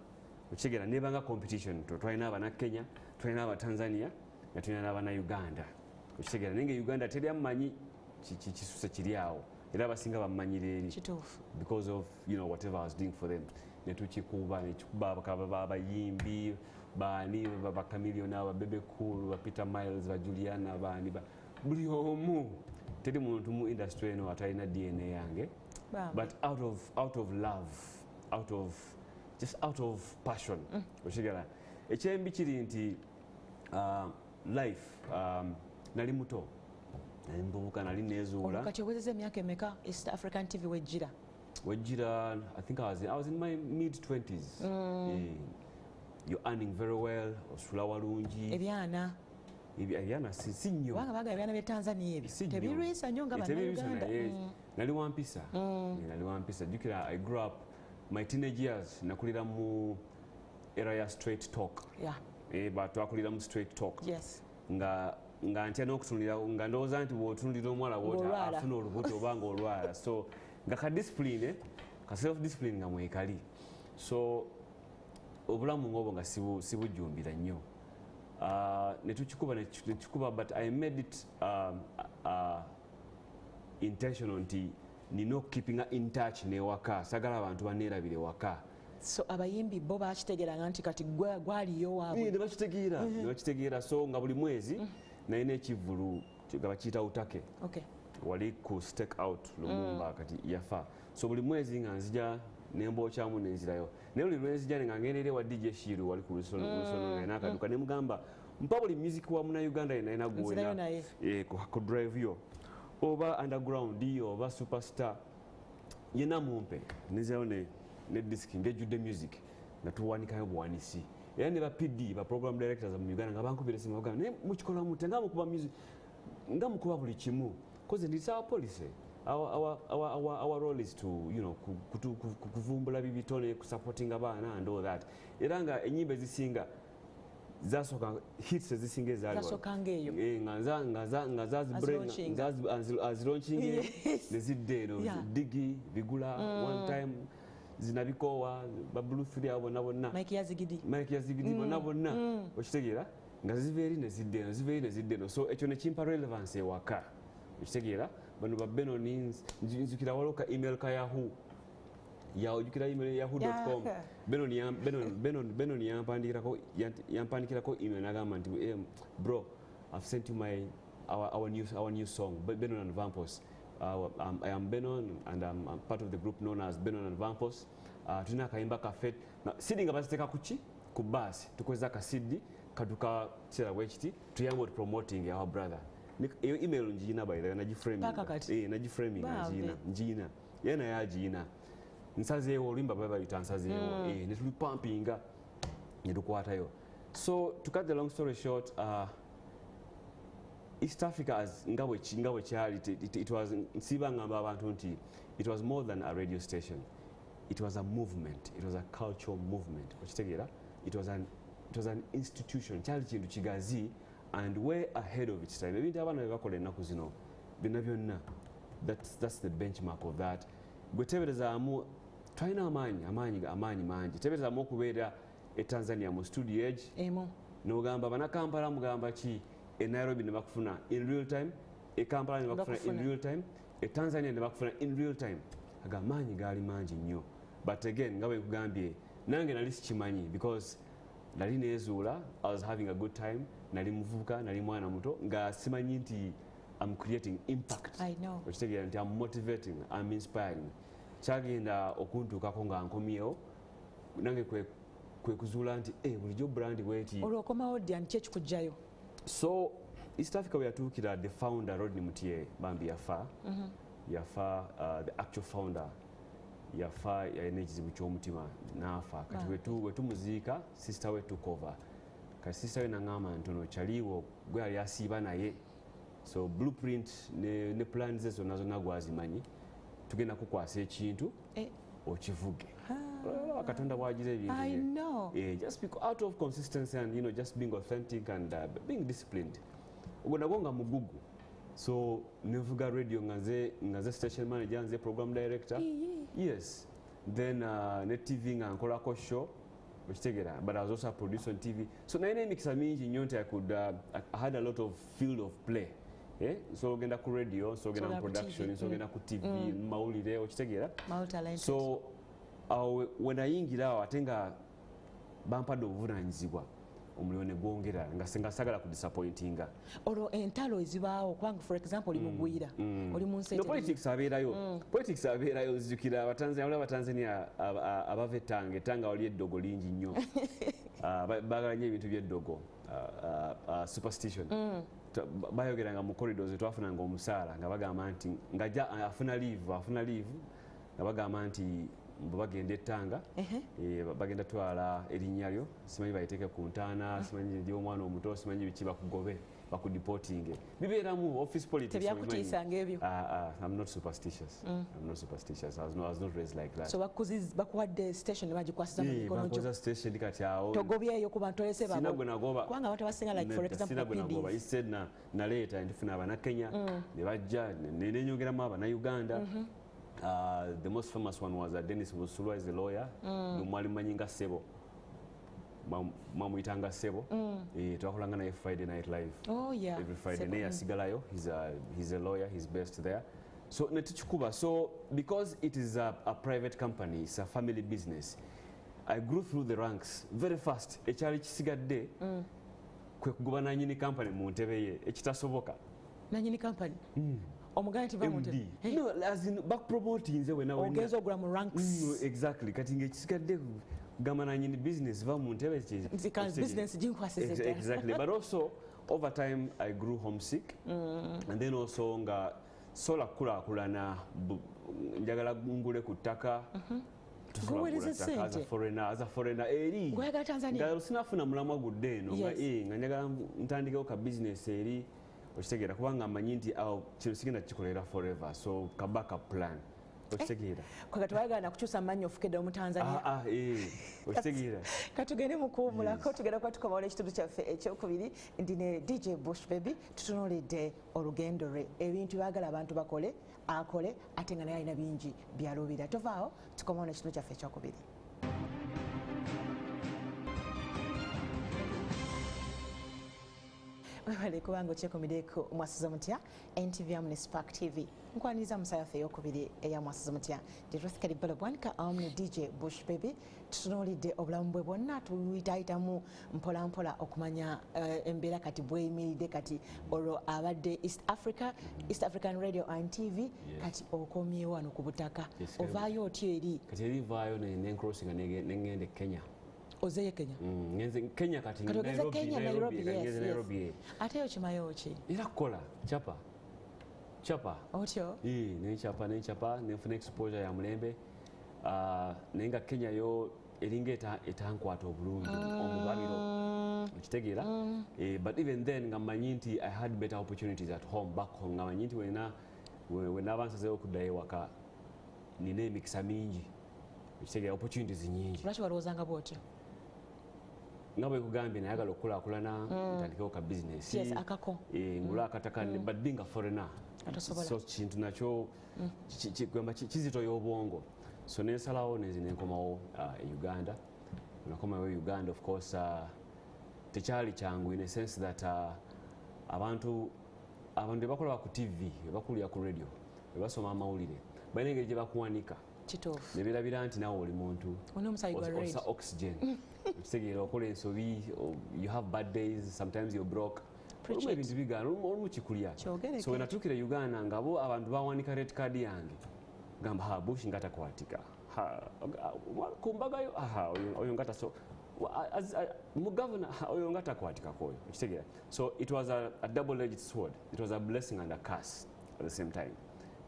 okitegeera nebanga competition twalina abana Kenya twalina aba Tanzania nga tulina n'abana Uganda okitegeera nenge Uganda teri amanyi kisuse kiri awo era abasinga bamanyire eri because of whatever I was doing for them netukikuba abayimbi baani bakamiliyoni aba Bebe Cool ba Peter Miles ba Juliana baani buli omu teri muntu mu industry eno atalina DNA yange but out of love out of passion okitegeera ekyembi kiri nti life nali muto nali mbubuka nali nezuula kati owezeza emyaka emeka East African TV wejjira I think I was in my mid 20s. You're earning very well osula walungi ebyana si nnyo wanga baga ebyana bye Tanzania ebyo tebirwisa nnyo nga bannayuganda nali wampisa jukira I grew up my teenage years nakulira mu era ya straight talk twakulira mu straight talk nga ntya n'okutunulira nga ndowooza nti bw'otunulira omuwala bw'ota afuna olubuto obanga olwala so nga ka discipline ka self discipline nga mwekali so obulamu ng'obwo nga sibujjumbira nnyo netukikuba but I made it intentional nti nina okukeepinga in touch n'ewaka sagala abantu baneerabire waka. So abayimbi bo bakitegeranga nti kati gwaliyo waabwe nebakitegeera so nga buli mwezi nalina ekivulu nga bakiyita utake wali ku stake out Lumumba kati yafa so buli mwezi nga nzija nembokyamu nenzirayo naye buli lwenzija nga ngendera wa DJ Shiru wali ku lusono nakaduka nemugamba mpa buli music wa muna Uganda nalina gwena ku drive yo oba underground oba superstar yena mumpe nenzirayo ne disc ngejjudde music nga tuwanikayo buwanisi era ne ba PD ba program directors mu Uganda nga bankubira simu bagamba ne mukikola mute nga mukuba music nga mukuba buli kimu because it's our policy our role is to kuvumbula bibitone supporting abaana and all that era nga enyimbe zisinga zasoka hits ezisinga ezaliwo nga launching neziddeero digi bigula one time zinabikowa ba blue 3 abo nabonna Mike Yazigidi bonna okitegeera nga ziveeri neziddeeno so ekyo nekimpa relevance ewaka okitegeera bano ba Benoni nzukira waliwo ka email ka Yahoo ojukira email yahoo.com Benoni yampandikirako email nagamba nti bro I've sent you our new song, Benon and Vampos. I am Benon, and I'm part of the group known as Benon and Vampos. Tuna kaimba kafet. Sidi nga baziteka kuchi kubasi tukweza kasidi kaduka chera wechiti tuyambo promoting our brother. Iyo email njina by the way najiframing njina yena ya jina nsazeewo olimba baba itansazeewo netuli pumpinga netukwatayo. So to cut the long story short, East Africa as ngawe chali it was nsiba ngamba abantu nti it was more than a radio station. It was a movement. It was a cultural movement. It was an institution. Chali chintu chigazi, and way ahead of its time. Ebintu abana bakola ennaku zino byonna byonna. That's the benchmark of that. Gwe teberezaamu twalina amaanyi mangi. Teberezaamu okubeera e Tanzania mu studio age. N'ogamba Bannakampala mugamba ki? E Nairobi ne bakufuna in real time. E Kampala ne bakufuna in real time. E Tanzania ne bakufuna in real time. Aga amaanyi gaali mangi nnyo. But again, nga bwe nkugambye nange nali sikimanyi because nali neezuula, I was having a good time, nali muvubuka, nali mwana muto, nga simanyi nti I'm creating impact. I know. Okitegeera nti I'm motivating, I'm inspiring. Kyagenda okuntuukako nga nkomyewo, nange kwe kuzuula nti bulijjo brand bweti. Olwokomawo ddi ani kyekikujjayo? So East Africa we yatuukira the founder Rodney Mutye Bambi yafa. Yafa, the actual founder yafa yalina ekizibu ky'omutima n'afa. Kati wetumuziika sister we took over. Kati sister we n'aŋŋamba ntono kyaliwo gwe yali asiiba naye. So blueprint ne plans ze zonna zonna gwazimanyi. Tugenda kukwasa ekintu okivuge. Katonda bw'agira ebintu bye. I know. Just because out of consistency and just being authentic and being disciplined. Ogwo nagwo nga mugugu. So nevuga radio ngaze station manager nze program director. Yes. Then net TV nga nkolako show. Okitegera, but I was also a producer on TV. So naine emikisa mingi nnyo nti I had a lot of field of play. So ogenda ku radio, so ogenda ku production, so ogenda ku TV, mawulire, okitegera. So when ayingira awo ate nga bampadde obuvunaanyizibwa omulimu ne gwongera nga sagala ku disappointinga. Olwo entalo ezibaawo kubanga for example oli mugwira oli mu nsi. No, politics abeerayo. Politics abeerayo zijjukira Abatanzania abava ettanga wali eddogo lingi nnyo. Baagala nnyo ebintu by'eddogo. Superstition. Bayogeranga mu corridors twafunanga omusaala nga bagamba nti ng'ajja afuna leave nga bagamba nti bagenda ettanga bagenda twala erinnya lyo simanyi bayiteeke ku ntaana simanyi ly'omwana omuto simanyi biki bakugobe bakudiportinge bibeeramu office politics. Tebyakutiisanga ebyo. I'm not superstitious. I'm not superstitious. I was not raised like that. So bakuwadde station ne bagikwasiza mu mikono gyo. Bakoza station kati awo togobyeyo ku bantu olese babo. Sinagwe nagoba kubanga abantu abasinga like for example sinagwe nagoba instead naleeta ndifuna Abannakenya ne bajja ne nenyongeramu Abannayuganda. The most famous one was Dennis Busulwa is a lawyer. Mwali manyinga Sebo. Mamuyitanga Sebo. Twakolanga naye Friday Night Live. Oh yeah. Every Friday naye asigalayo. He's a lawyer. He's based there. So netuchikuba. So because it is a private company, it's a family business. I grew through the ranks very fast. Ekyali kisigadde kwe kugoba nanyini company mu ntebe ye ekitasoboka. Nanyini company. Omuganda tiva mu ntebe. No, as in back promoting nze wena wena. Ogezo ogula mu ranks. Exactly. Kati ngekisigadde gama nanyini business va mu ntebe kye. Business jinkwasizete. Exactly. But also over time I grew homesick. And then also nga sola kulana njagala ngule ku ttaka. As a foreigner eri nga sinafuna mulamwa gudde eno nga njagala ntandikewo ka business eri okitegeera kubanga mmanyi nti awo kino sigenda kikolera forever, so ka backup plan okitegeera twagala nakukyusa amanyi ofukedde mu Tanzania okitegeera katugende mukuwumulako tugenda kuba tukomawo n'ekitundu kyaffe ekyokubiri ndi ne DJ Bush Baby tutunuulidde olugendo lwe ebintu baagala abantu bakole akole ate nga naye alina bingi byalubira. Tovaawo tukomawo n'ekitundu kyaffe ekyokubiri. webale kubanga okyekomiddeko MwasuzeMutya NTV ne Spark TV nkwaniriza musayo yaffe eyokubiri eya MwasuzeMutya Ruthkali Balabwanika awamu ne DJ Bush Baby tutunuulidde obulamu bwe bwonna tuyitaayitamu mpola mpola okumanya embeera kati bweyimiridde kati olwo abadde East African Radio and TV kati okomyewo wano ku butaka ovaayo otyo eri kati erivaayo nencrossing nengende Kenya ozeyo Kenya ngenze Kenya kati Nairobi ate yo kimayo ki era kukola chapa otyo nenchapa nenfuna exposure ya mulembe nenga Kenya yo eringa etankwata obulungi omubabiro okitegeera but even then nga manyi nti I had better opportunities at home back home nga manyi nti wena nsazeewo okuddayo ewaka nina emikisa mingi okitegeera opportunities nyingi lwaki walowoozanga bwotyo nga bwe kugambye nayagala okukulaakulana ntandikewo ka business akako ngula akataka but being a foreigner so kintu nakyo kizitoya obwongo so nensalawo nenkomawo Uganda nakomawo Uganda of course tekyali kyangu in a sense that abantu bebakola ku TV bebakulira ku radio bebasoma amawulire balina engeri gye bakuwanika kituufu nebirabira nti nawe oli muntu osa oxygen ekitegeera okola ensobi you have bad days sometimes you're broke olumu ebintu bigaana olumu kikulya so wenatuukira Uganda nga bo abantu bawanika red card yange gamba Bush nga takwatika kumbagayo oyo nga taso mu governor oyo nga takwatikako oyo ekitegeera so it was a double-edged sword. It was a blessing and a curse at the same time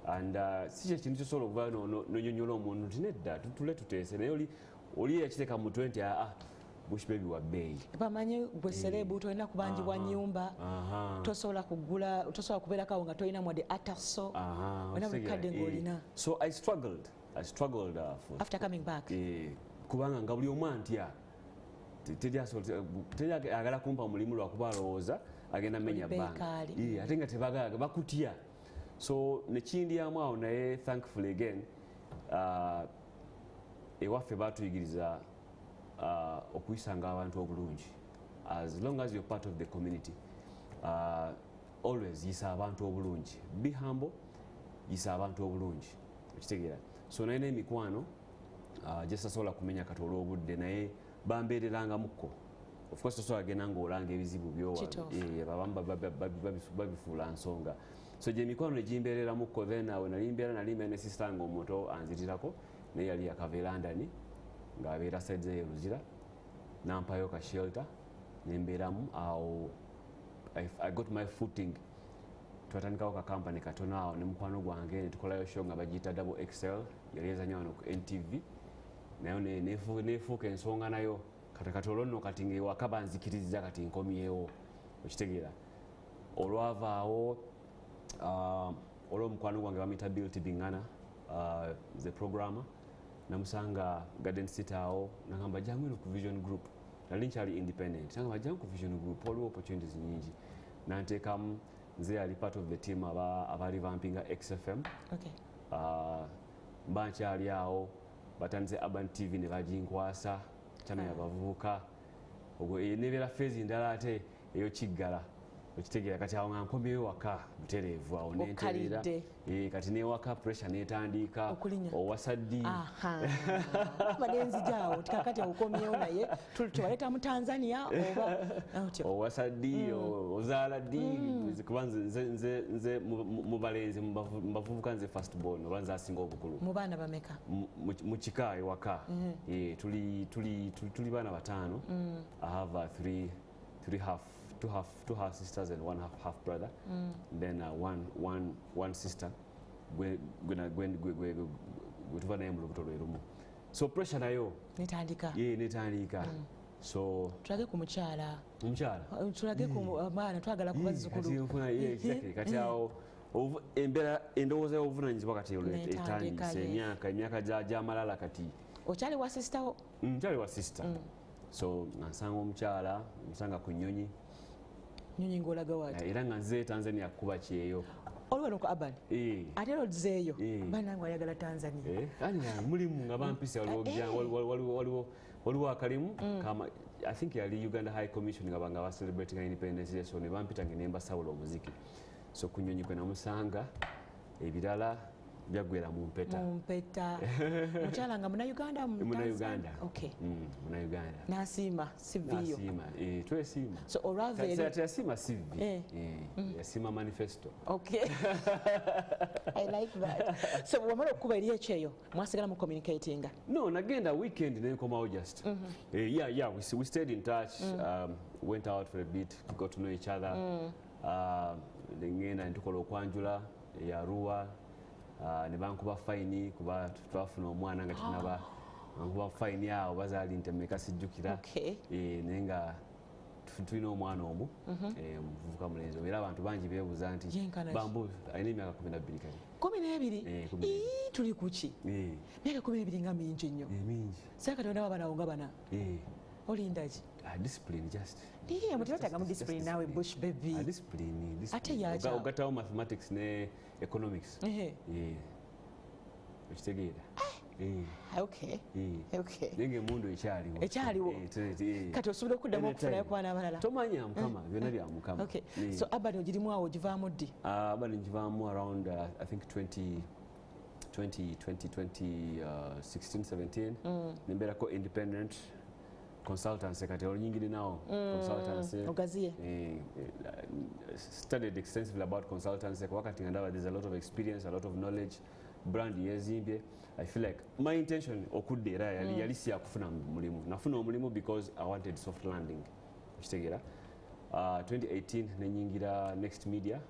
and si kye kintu kyosobola okuva nonyonyola omuntu nti nedda tutule tuteese naye oli yakiteeka mu 20 Bush Baby wa bbeeyi bamanyi gwe serebu tolina kubanjibwa nnyumba tosobola kugula tosobola kubeerakawo nga tolina mwadde ataso olina buli kadde ng'olina so I struggled after coming back kubanga nga buli omu antya teri agala kumpa omulimu lwakuba alowooza agenda menya bbanga ate nga tebagala bakutya so nekindyamu awo naye thankfully again ewaffe batuyigiriza okuyisanga abantu obulungi as long as you're part of the community always yisa abantu obulungi be humble yisa abantu obulungi okitegeera so naye n'emikwano gyesasobola kumenya kati olw'obudde naye bambeererangamukko of course tosobola genda ng'olanga ebizibu byowabamu babifuula nsonga so gye emikwano negimbeereramukko then awe nalimbeera ne sister nga omuto anzirirako naye yali yakava e London ng'abeera sides ey'eruzira nampayo ka shelter nembeeramu awo I got my footing twatandikawo ka company katono awo ne mukwano gwange netukolayo show nga bagiyita Double XL yali ezanya wano ku NTV nayo nefuuka ensonga nayo kati olwo nno kati ng'ewaka banzikiriza kati nkomyewo okitegeera olwavaawo olw'omukwano gwange bamuyita Bill Tibingana the programmer namusanga Garden City awo nagamba jangu ino ku Vision Group nali nkyali independent nagamba jangu ku Vision Group waliwo opportunities nyingi nanteekamu nze yali part of the team abali vampinga XFM mba nkyali awo batandise Urban TV ne baginkwasa channel y'abavubuka ogwo nebeera phase ndala ate eyo kiggala okitegeera kati awo nga nkomyeyo waka butereevu awo nentereera kati newaka pressure netandika owasaddi badenzijaawo tikakati awukomyeyo naye tubaleeta mu Tanzania oba owasaddi ozaala ddi kuba nze mu balenzi mubavubuka nze first born oba nze asinga obukulu mu baana bameka mu kika ewaka tuli baana bataano I have two half sisters and one half brother then one sister gwe tuva naye mu lubuto lwe lumu so pressure nayo netandika so tulage ku mukyala tulage ku baana twagala ku bazzukulu kati awo embeera endowooza y'obuvunanyizibwa kati etandise emyaka gy'amalala kati okyali wa sister wo nkyali wa sister so nansanga omukyala musanga ku nnyonyi ng'olaga waati era nga nze Tanzania kuba kyeyo olwano ku Urban ate era ozeeyo banange ayagala Tanzania mulimu nga bampise waliwo akalimu I think yali Uganda High Commission nga banga celebrating independence day, so ne bampita ngene mbasawula omuziki. So kunyonyi kwe namusanga ebirala byagwera mu mpeta. Mukyala nga Muna-Uganda Muna-Uganda. Okay. Muna-Uganda. Nasiima sivviyo. Nasiima, twesiima. So olwava yasiima sivvi. Yasiima manifesto. Okay. I like that. So wamala okuba eri ekyeyo mwasigala mu communicating? No, nagenda weekend nenkomawo just. Yeah, we stayed in touch, went out for a bit, got to know each other. Ngenda ntukola okwanjula ya Arua. Ne bankuba fine kuba twafuna omwana nga tunaba bankuba fine awo bazaali ntemeka sijjukira naye nga tulina omwana omu omuvubuka mulenzi era abantu bangi beebuuza nti bambu alina emyaka 12 kale 12 tuli kuki myaka 12 nga mingi nnyo mingi saakati ona babana nga bana olindaki discipline just mutibataga mu discipline nawe bush baby discipline ate yaja ogatawo mathematics ne economics okitegeera nenge emundu ekyaliwo kati osobola okuddamu okufunayo ku baana abalala tomanya mukama byonna bya mukama. So Abani ogirimu awo ogivaamu ddi? Abani ngivaamu around I think 2016-17 nembeerako independent consultancy kati olunyingiri nawo consultancy ogaziye studied extensively about consultancy kwa kati ngandaba there's a lot of experience, a lot of knowledge, brand yezimbye. I feel like my intention okudde era yali si yakufuna mulimu, nafuna omulimu because I wanted soft landing kitegeera. 2018 nenyingira Next Media,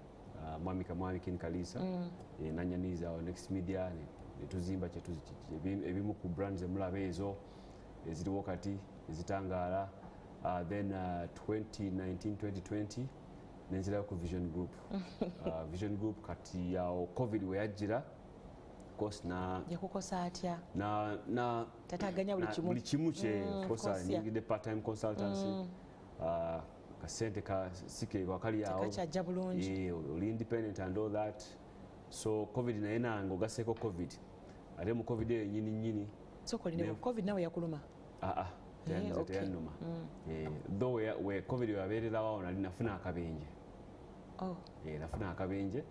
mwami Ken Kalisa nanyaniza Next Media netuzimba ebimu ku brands emulaba ezo eziriwo kati ezitangala. Then 2019-2020 nenzira ku Vision Group. Vision Group kati yawo COVID we yajira course na yakukosa atya na tataganya buli kimu kosa nyingide part time consultancy. Kasente ka sike wakali yawo kachajja bulungi oli independent and all that. So COVID na enango gaseko COVID ate mu COVID nyini so koline COVID nawe yakuluma teyanuma though we COVID yabeererawo nali nafuna akabenje. Nafuna akabenje.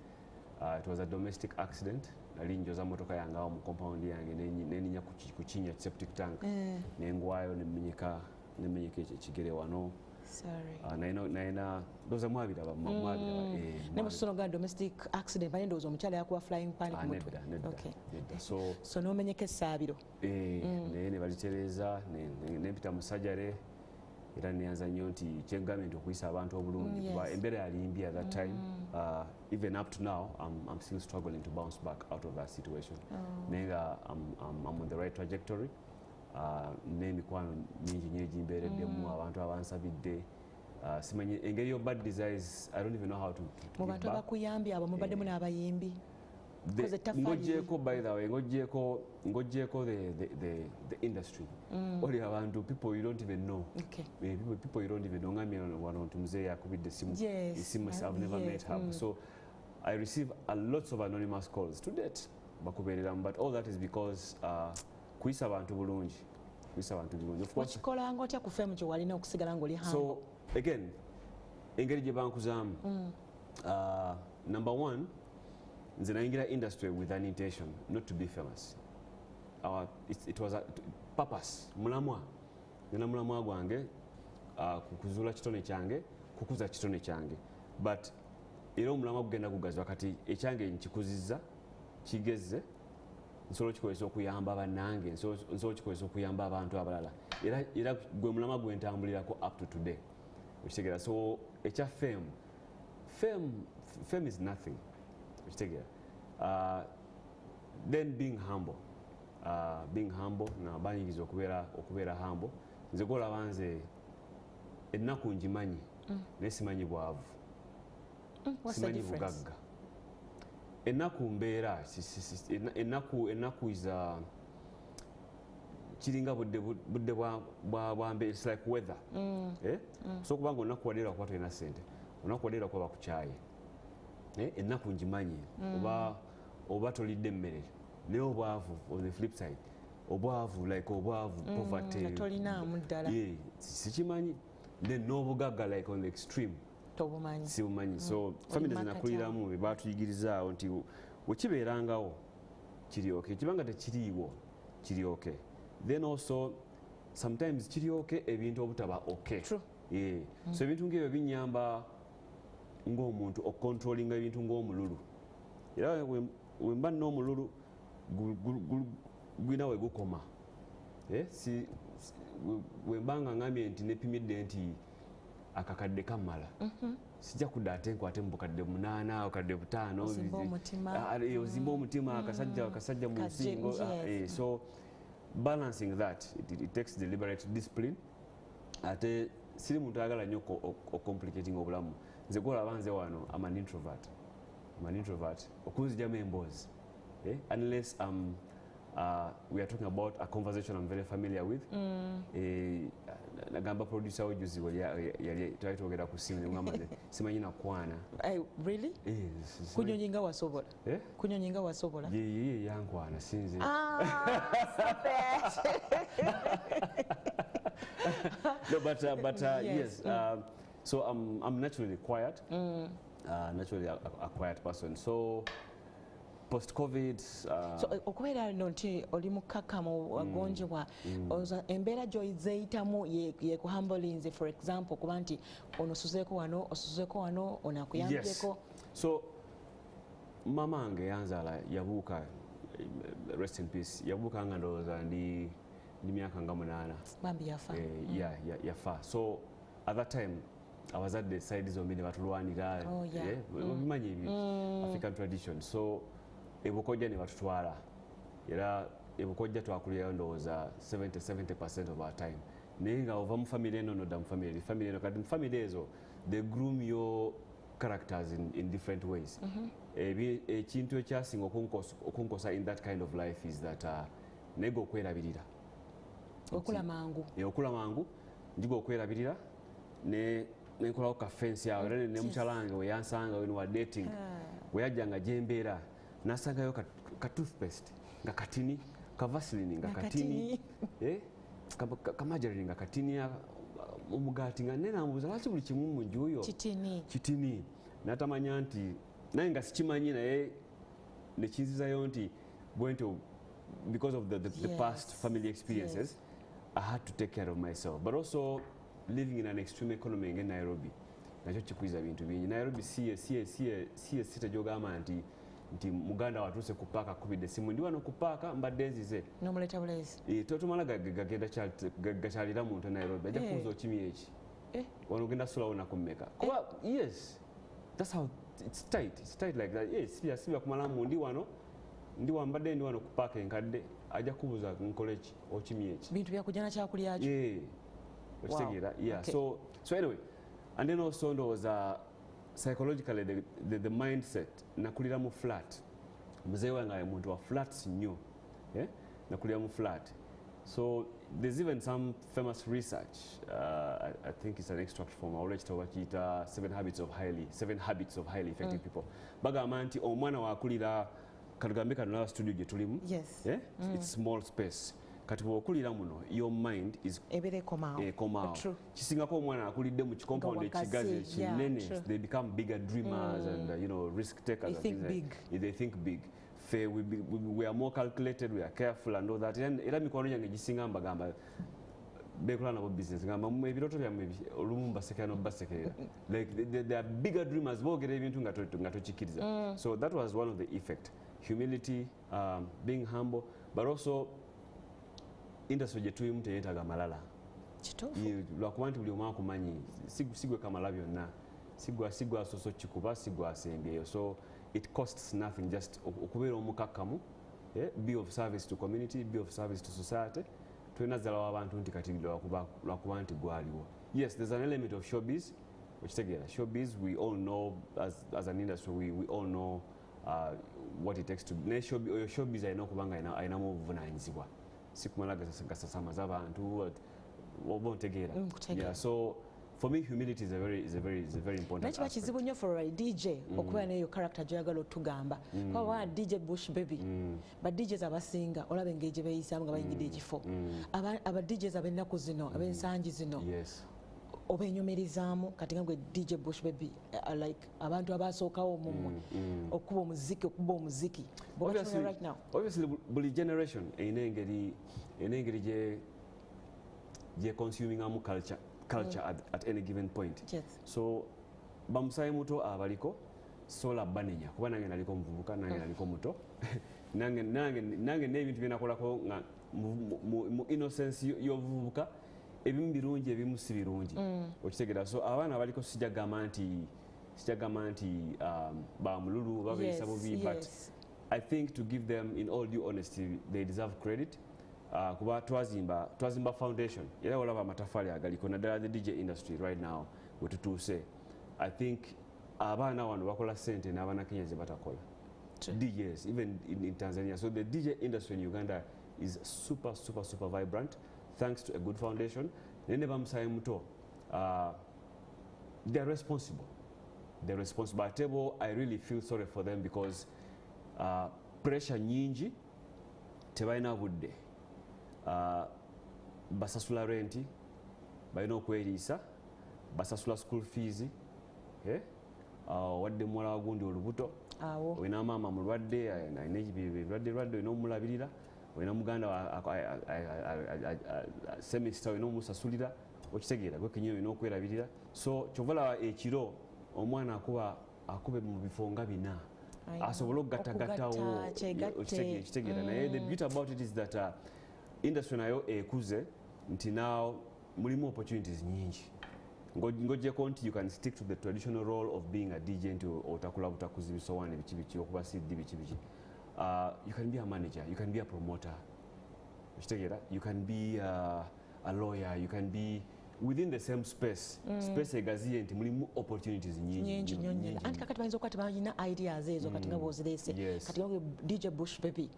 It was a domestic accident. Nali njoza motoka yange awo mu compound yange neninya kukinya septic tank nengwayo nemenyeka ekigere wano. Sorry. Naina doza mwabira nemusono ga domestic accident bali ndozo omukyala yakuwa flying panic mutwe. Okay. So nomenyeka essabiro ne balitereza nempita mu surgery era neyanza nnyo nti kyegambye okuyisa abantu obulungi kuba embeera yali mbi at that time. Even up to now I'm still struggling to bounce back out of that situation. Nenga I'm on the right trajectory. N'emikwano mingi nnyo egimbeereddemu abantu abansabidde. Simanyi engeri yo bad desires, I don't even know how to mu bantu abakuyambye abo mubaddemu n'abayimbi. Ngojeko by the way, ngojeko the industry. Oli abantu people you don't even know. People you don't even know. Ngamye wano tumze yakubidde simu I've never met her. So I receive a lots of anonymous calls to date bakubeereramu, but all that is because kuyisa abantu bulungi. Of course wakikolanga otya ku femu kye walina okusigala ng'oli humble. So again engeri gye bankuzaamu, number one, nze nayingira industry with an intention not to be famous. It was a purpose, mulamwa gwange kukuzuula kitone kyange, kukuza kitone kyange, but era omulamwa gugenda gugazibwa kati ekyange nkikuzizza kigezze nsobola kikozesa okuyamba bannange, nsobola kikozesa okuyamba abantu abalala era gwe mulamwa gwentambulirako up to today okitegeera. So ekya fame is nothing okitegeera. Then being humble na banyiriza okubeera humble. Nze golaba nze ennaku ngimanyi naye simanyi bwavu, simanyi bugagga. Ennaku mbeera ennaku iza kiringa budde bwa mbeera, it's like weather. So kubanga olunaku waddeera kuba tolina ssente, olunaku waddeera kuba bakukyaye. Ennaku ngimanyi oba tolidde emmere naye obwavu on the flip side obwavu like obwavu poverty tolina muddala sikimanyi then n'obugagga like on the extreme tobumanyi sibumanyi so family zinakuliramu be batuyigirizawo nti wekibeerangawo kiryoke kibanga tekiriiwo kiryoke then also sometimes kiryoke ebintu obutaba okay so ebintu ng'ebyo binyamba ng'omuntu okukontrolinga ebintu ng'omululu era wemba n'omululu gwina we gukoma wembanga ngambye nti nepimidde nti akakadde kamala sijja kudda ate nkwate mu bukadde 8 okadde 5 ozimba omutima akasajja mu nsingo so balancing that it takes deliberate discipline ate siri muntu ayagala nnyo ocomplicating obulamu nze gwolaba nze wano I'm an introvert okunzijamu emboozi unless we are talking about a conversation I'm very familiar with nagamba producer wejuzi yali twalitwogera ku simu nemugamba nze simanyi nakwana really kunyonyinga wasobola kunyonyinga wasobola ye yankwana sinze no but yes so I'm naturally quiet naturally a quiet person so post-COVID so okubeera nti oli mukkakkamu wagonjebwa embeera gy'oyizeyitamu yekuhambulinze for example kuba nti ono osuzeeko wano ono akuyambyeko so mama wange yanzaala yabuuka rest in peace yabuuka nga ndowooza ndi myaka nga 8 bambi yafa yafa so at that time abazadde side zombi ne batulwanira bimanyi ebyo African tradition so ebukojja ne batutwala era ebukojja twakulirayo ndowooza 70% of our time naye nga ova mu family eno nodda mu family eno kati mu family ezo they groom your characters in different ways ekintu ekyasinga okunkosa in that kind of life is that nega okwerabirira okula mangu njiga okwerabirira nenkolako kafensi awo era ne mukyala wange weyansanga we wa dating weyajjanga gyembeera nasangayo ka toothpaste nga katini ka vaseline nga katini kamajarini nga katini omugaati nga nenamubuuza lwaki buli kimu mu nju oyo kitini natamanya nti naye nga sikimanyi naye nekinzizayo nti bwentyo because of the past family experiences I had to take care of myself but also living in an extreme economy in Nairobi nakyo kikwiza bintu bingi Nairobi siye sita gyogamba nti muganda watuuse ku paaka akubidde simu ndi wano ku paaka mbadde nzize n'omuleeta bulezi totumala gagenda gakyalira muntu Nairobi ajja kubuuza okimi eki wano ogenda sulawo naku mmeka kuba yes that's how it's tight like that yes sibya kumalamu ndi wambadde ndi wano ku paaka enkadde ajja kubuuza nkole ki okimi eki bintu byakujjana kyakulyakyo okitegeera so anyway and then also ndowooza psychologically the mindset nakulira mu flat muzee wange muntu wa flats nnyo nakulira mu flat so there's even some famous research I think it's an extract from olwekitabo bakiyita 7 habits of highly effective people bagamba nti omwana wakulira katugambe kano nawa studio gye tulimu it's small space kati bw'okulira muno your mind is komao kisingako omwana akulidde mu kikompawundi ekigazi ekinene they become bigger dreamers and risk takers they think big we are more calculated we are careful and all that era mikono gyange gisinga mbagamba bekola nabo business ngamba ebiroto byammwe olumu mbasekera nobasekerera like they are bigger dreamers boogera ebintu nga tokikiriza so that was one of the effect humility being humble but also industry gye tulimu teyeetaaga malala lwakuba nti buli omu akumanyi sigwe kamala byonna sigwa asoso kikuba sigwa asembyeyo so it costs nothing just okubeera omukakkamu be of service to community be of service to society tulina zzalawo abantu nti kati lwakuba nti gwaliwo yes there's an element of showbiz okitegeera showbiz we all know as an industry we all know what it takes to naye showbiz alina okuba nga alinamu obuvunaanyizibwa sikumala gasasamaza abantu oba ontegeera so for me humility is a very important nakiba kizibu nnyo for a DJ okuba neyo character gy'oyagala otugamba kuba DJ Bush Baby ba DJs abasinga olaba engeri gye beeyisaamu nga bayingidde ekifo aba DJs ab'ennaku zino ab'ensangi zino obenyomerizaamu kati nga gwe DJ Bush Baby like abantu abasookawo mumwe okuba omuziki right now. Obviously buli generation eyina engeri gye consuming amu culture at any given point. So bamusayi muto abaliko sola banenya kuba nange naliko muvubuka nange naliko muto nange n'ebintu bye nakolako nga mu innocence y'obuvubuka ebimu birungi ebimu si birungi okitegeera. So abaana abaliko sijja gamba nti bamululu babeeyisa bubi, but I think to give them in all due honesty they deserve credit. Kuba twazimba foundation era olaba amatafali agaliko naddala the DJ industry right now wetutuuse. I think abaana wano bakola sente n'abanakenya ze batakola DJs even in Tanzania. So the DJ industry in Uganda is super vibrant thanks to a good foundation. Nene bamusayi muto they're responsible. Atebo, I really feel sorry for them because pressure nyingi tebalina budde. Basasula renti balina okweriisa, basasula school fees, wadde muwala wagundi olubuto, olina maama mulwadde alina ebirwadde olina omulabirira, olina muganda semester olina omusasulira, okitegeera gwe kenyini olina okwerabirira. So kyovala ekiro omwana akube mu bifo nga bina asobole okugattagattawo okitegeera. Naye the beauty about it is that industry nayo ekuze nti now mulimu opportunities nyingi ng'ogyeko nti you can stick to the traditional role of being a DJ nti otakula butakuzi bisowaane biki okuba CD biki. You can be a manager, you can be a promoter, you can be a lawyer, you can be within the same space egaziye nti mulimu opportunities nyingi anti kakati bayinza okuba tebalina ideas ezo kati nga bw'ozireese kati nga DJ Bush Baby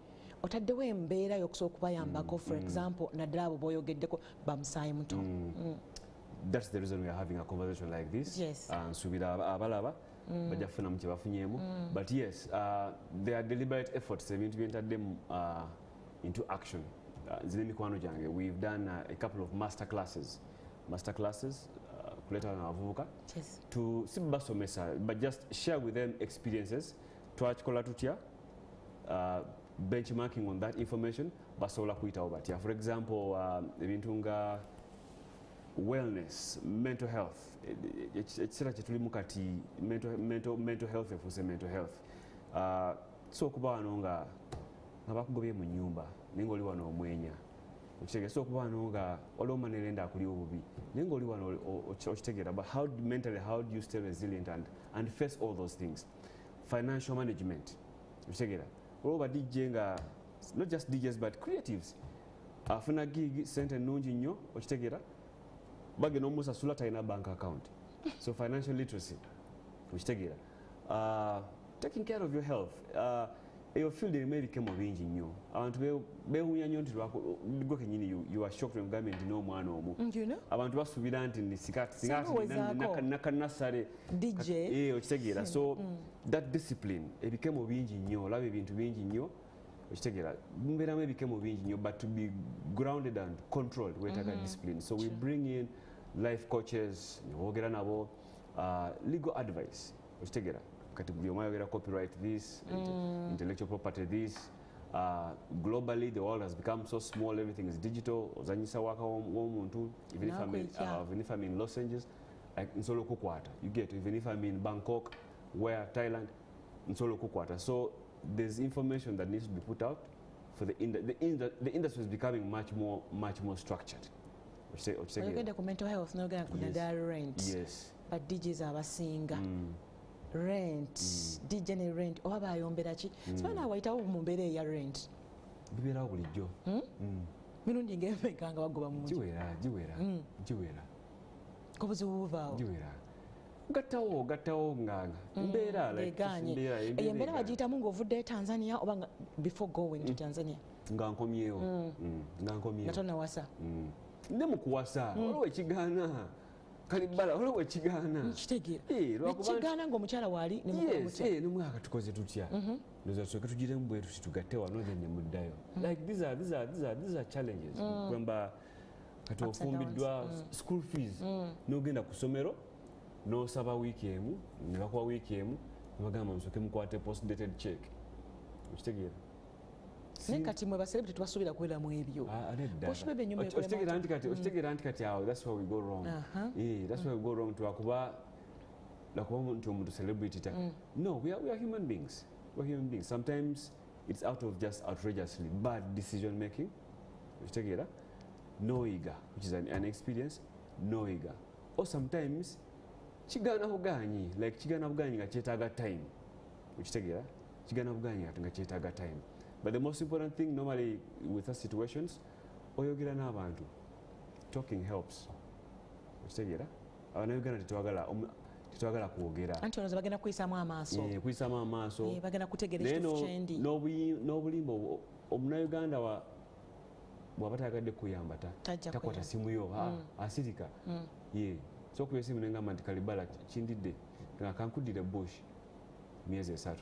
otaddewo embeera y'okusobola okubayambako for example naddala abo b'oyogeddeko bamusayi muto. That's the reason we are having a conversation like this. Nsuubira abalaba bajja kufunamu kye bafunyeemu, but yes there are deliberate efforts ebintu bye ntaddemu into action. Nzine mikwano gyange we've done a couple of master classes kuleta abavubuka to si basomesa but just share with them experiences twakikola tutya benchmarking on that information basobola kuyitawo batya. For example ebintu nga wellness, mental health, ekiseera kye tulimu kati mental health efuuse mental health. So okuba wano nga bakugobye mu nnyumba naye ng'oli wano omwenya okitegeera. So okuba wano nga olwoma nerenda akuli obubi naye ng'oli wano okitegeera. But mentally how do you stay resilient and face all those things? Financial management okitegeera. Olwoba DJ nga not just DJs but creatives afuna gig sente nnungi nnyo okitegeera bagenda omusasula talina bank account. So financial literacy okitegeera. Taking care of your health. Eyo field erimu ebikemo bingi nnyo abantu beewuunya nnyo nti gwe kenyini you are shocked when government ina omwana omu abantu basuubira nti nakanasale DJ okitegeera. So that discipline ebikemo bingi nnyo olaba ebintu bingi nnyo okitegeera mbeeramu ebikemo bingi nnyo but to be grounded and controlled weetaaga discipline. So we bring in life coaches neboogera nabo legal advice okitegeera kati buli omu ayogera copyright this intellectual property this. Globally the world has become so small, everything is digital. Ozanyisa waka w'omuntu even if I'm in Los Angeles nsobola okukwata you get, even if I'm in Bangkok where Thailand nsobola okukwata. So there's information that needs to be put out for the industry is becoming much more structured. Oyogedde ku mental health n'ogenda ku naddala rent. But DJs abasinga rent DJ ne rent oba bayombera ki sibana wayitawo mu mbeera eya rent bibeerawo bulijjo mirundi ng'emeka nga bagoba mu giwera kobuzibu buvaawo giwera gattawo nganga mbeera eyo embeera bagiyitamu ng'ovudde Tanzania oba before going to Tanzania nga nkomyewo nga tonawasa ne mu kuwasa waliwo ekigaana Kalibbala olwo ekigaana kitegeera ekigaana ng'omukyala waali ne mukola mutya n'omwaka tukoze tutya ndoza tusooke tugiremu bwetu situgatte wano then ne muddayo like these are challenges kwemba kati ofumbiddwa school fees n'ogenda ku ssomero n'osaba wiiki emu ne bakuwa wiiki emu ne bagamba musooke mukwate post dated check okitegeera naye kati mwe baselebrity tebasuubira kubeera mu ebyo okitegeera nti kati awo that's where we go wrong that's where we go wrong lwakuba nti omuntu celebrity no we are human beings sometimes it's out of just outrageously bad decision making okitegeera noyiga which is an experience noyiga or sometimes kigaana bugaanyi like kigaana bugaanyi nga kyetaaga time okitegeera kigaana bugaanyi nga kyetaaga time. But the most important thing normally with such situations, oyogera n'abantu. Talking helps. Okitegeera? Abanayuganda tetwagala kwogera. Anti olowooza bagenda kuyisaamu amaaso. Kuyisaamu amaaso. Bagenda kutegeera ekituufu kyendi. N'obulimba omunayuganda bw'aba tayagadde kuyamba takwata simu yo asirika. So okuba esimu nengamba nti Kalibbala kindidde nga kankuddire bush myezi 3.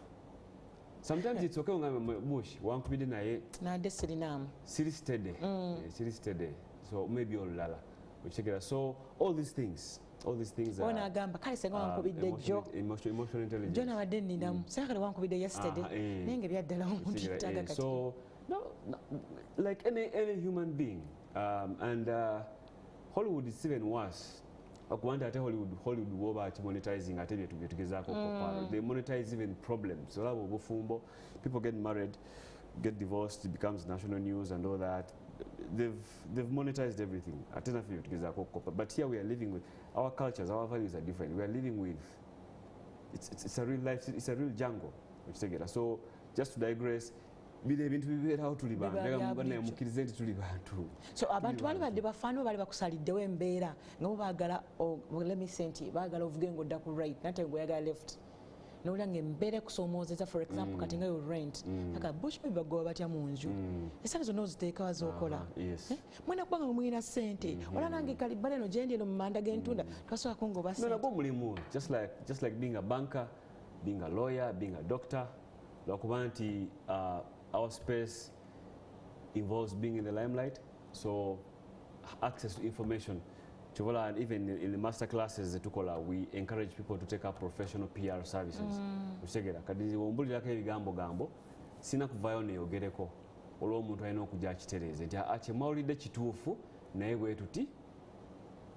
Sometimes it's okay when bush wankubide naye nade sirinaamu siri steady so maybe olulala okitegeera so all these things ona agamba kale senga wankubidde jo emotional intelligence jo nawadde nninamu senga kale wankubidde yesterday naye nga byaddala omuntu yettaaga kati so no, like any human being and Hollywood is even worse. Akuwanda ate Hollywood woba monetizing ate bye tugezaako kopalo. They monetize even problems. Olabo obufumbo, people get married, get divorced, it becomes national news and all that. They've monetized everything. Ate na bye tugezaako kopalo. But here we are living with our cultures, our values are different. We are living with it's a real life, it's a real jungle. So just to digress, bide ebintu bibeerawo tuli bantu mukkirize nti tuli bantu so abantu bali badde bafaanibwa bali bakusaliddewo embeera nga bo baagala nti baagala ovuge ng'odda ku right nate ng'oyagala left nowulira ng'embeera ekusoomoozeza for example kati nga yo rent aka bush baby bagoba batya mu nju essanti zonna oziteekawa z'okola mwena kuba nga mulina ssente wala nange Kalibbala eno gyendi eno mu manda g'entunda twasobola kungoba ssente nagwo mulimu just like being a banker, being a lawyer, being a doctor lwakuba nti our space involves being in the limelight, so access to information. And even in the master classes, we encourage people to take up professional PR services. Kadi wombulirako ebigambo sina kuvayo neyogereko olwo omuntu alina okujja akitereeze nti kyemawulidde kituufu naye bwetuti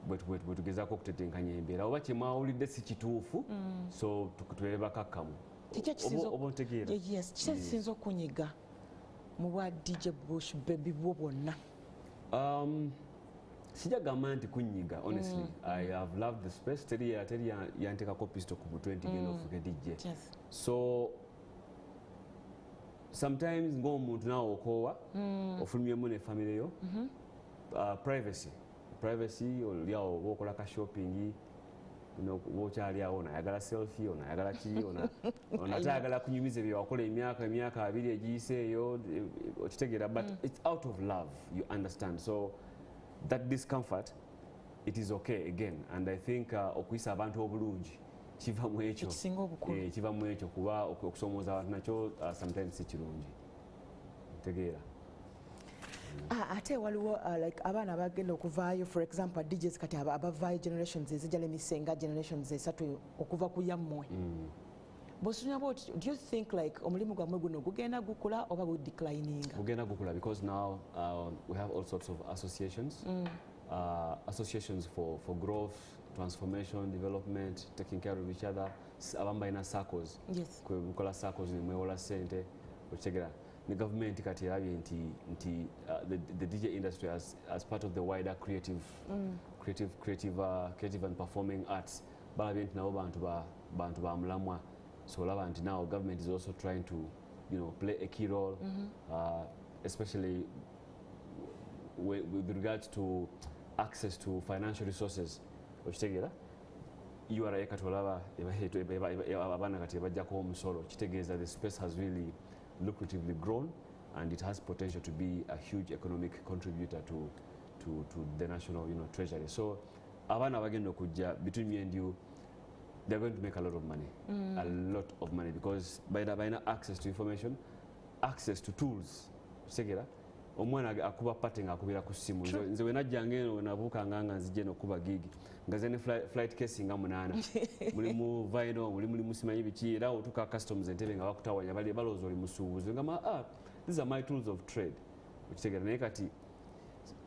bwetugezaako okutetenkanya embeera oba kyemawulidde si kituufu so tubeere bakakkamu oba ontegeera kisinza okunyiga mu bwa DJ Bush baby bwo bwonna sijagamba nti kunyiga honestly I have loved the space teri yanteekako pisto ku bu 20 genda ofuuke DJ so sometimes ng'omuntu naawe okoowa ofulumyemu ne famire yo privacy olyawo oba okola ka shopping okyali awo onayagala selfie onayagala ki onatayagala kunyumiza bye wakola emyaka 2 egiyiseeyo okitegeera but it's out of love you understand so that discomfort it is okay again and I think okuyisa abantu obulungi kiva mu ekyo kuba okusomooza abantu nakyo sometimes si kirungi tegeera ate waliwo like abaana bagenda okuvaayo for example DJs kati abavaayo generations ezijja lemisenga generations esatu okuva ku yammwe bw'osomya bwoti do you think like omulimu gwammwe guno gugenda gukula oba gudeclining gugenda gukula because now we have all sorts of associations associations for growth transformation development taking care of each other abamu balina circles mukola circles nemwewola ssente okitegeera the government kati erabye nti the DJ industry as part of the wider creative and performing arts balabye nti nabo bantu ba mulamwa so olaba nti now government is also trying to play a key role especially with regards to access to financial resources okitegeera URA kati olaba abaana kati bajjako omusolo kitegeeza the space has really lucratively grown and it has potential to be a huge economic contributor to the national treasury so abana bagenda okujja between me and you, they're going to make a lot of money. A lot of money, because by access to information, access to tools. Segera omwana akuba pate nga akubira ku simu. Nze we najjanga eno nabuuka nga nzije n'okuba gigi nga ze ne flight case nga 8 mulimu vaino mulimu simanyi biki era otuka customs entebe nga bakutawanya balowooza oli musuubuzi nga these are my tools of trade. Okitegera naye kati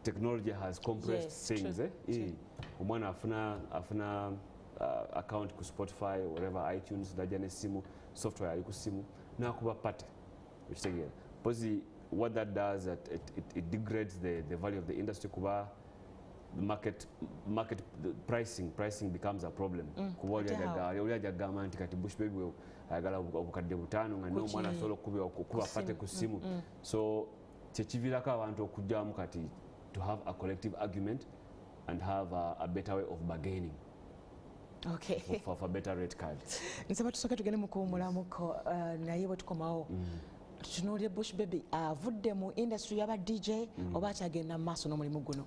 technology has compressed things. Omwana afuna account ku Spotify, whatever, iTunes, najja n'essimu, software ali ku simu n'akuba pate. Okitegera what that does, it degrades the value of the industry. Kuba the market the pricing becomes a problem. Kuba oli ajagamba nti kati Bush Baby ayagala obukadde 5 nga n'omwana asobola okuba pate ku simu. So kyekiviirako abantu okujjamu kati to have a collective argument and have a better way of bargaining. Okay. For a better rate card. Nsaba tusooke tugende mu kuwumulamuko naye bwe tukomawo tutunuulire Bush Baby avudde mu industry y'aba DJ oba akyagenda mu maaso n'omulimu guno.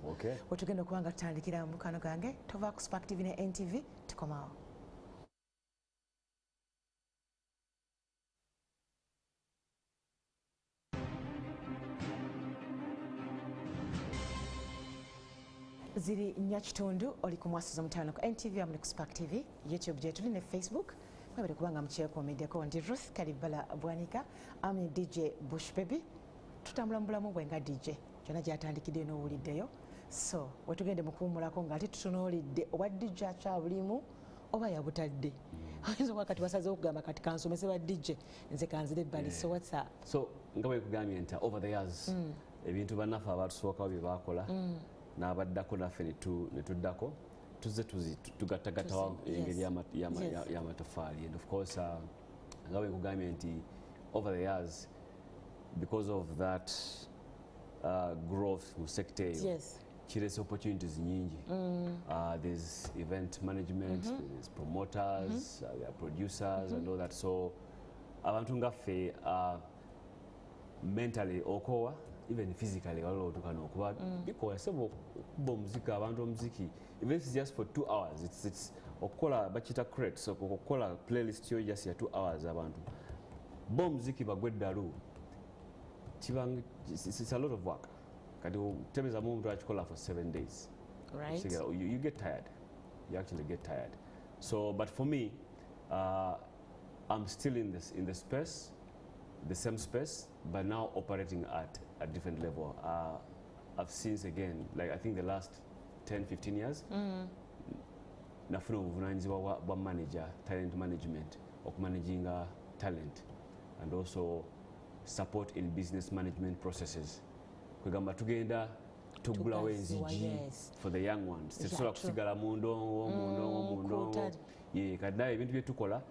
Bwe tugenda okuba nga tutandikira mu kano gange tova ku Spark TV ne NTV tukomawo. Ziri Nyakitundu oli ku MwasuzeMutya ku NTV amuli ku Spark TV, YouTube gye tuli ne Facebook. Mwebale kubanga mukyekuumiddeko ndi Ruth Kalibala Bwanika, amni DJ Bush Baby. Tutambula mu bulamu bwe nga DJ kyonna gyatandikidde n'owuliddeyo. So wetugende mu kuwumulako nga ate tutunuulidde oba DJ akyabulimu oba yabutadde. Oyinza okuba kati wasazeewo okugamba kati kansomese ba DJ nze kanzire ebbali. So what's up? So nga bwe kugambye nti over the years ebintu bannaffe abatusookawo bye baakola n'abaddako naffe ne tuddako tuzze tugattagattawo engeri y'amatafaali. And of course nga bwe kugambye nti over the years because of that growth mu sector eyo kirese opportunities nyingi. There's event management, there's promoters, there are producers and all that. So abantu ngaffe mentally okowa even physically waliwo otuuka n'okuba bikola sebo okuba omuziki abantu omuziki even if it's just for 2 hours it's okukola bakita crate. So okukola playlist yo just ya 2 hours abantu bo omuziki bagwe eddalu kibanga it's a lot of work kati tebezamu omuntu akikola for 7 days. Right. So you get tired, you actually get tired. So but for me I'm still in the space, the same space, but now operating at a different level. I've since again, like I think the last 10-15 years, nafuna obuvunanyizibwa bwa manager, talent management, managing talent, and also support in business management processes. Kwegamba tugenda tugulawo enzigi for the young ones. Tetusobola kusigala mu ndongo. Kati naye ebintu bye tukola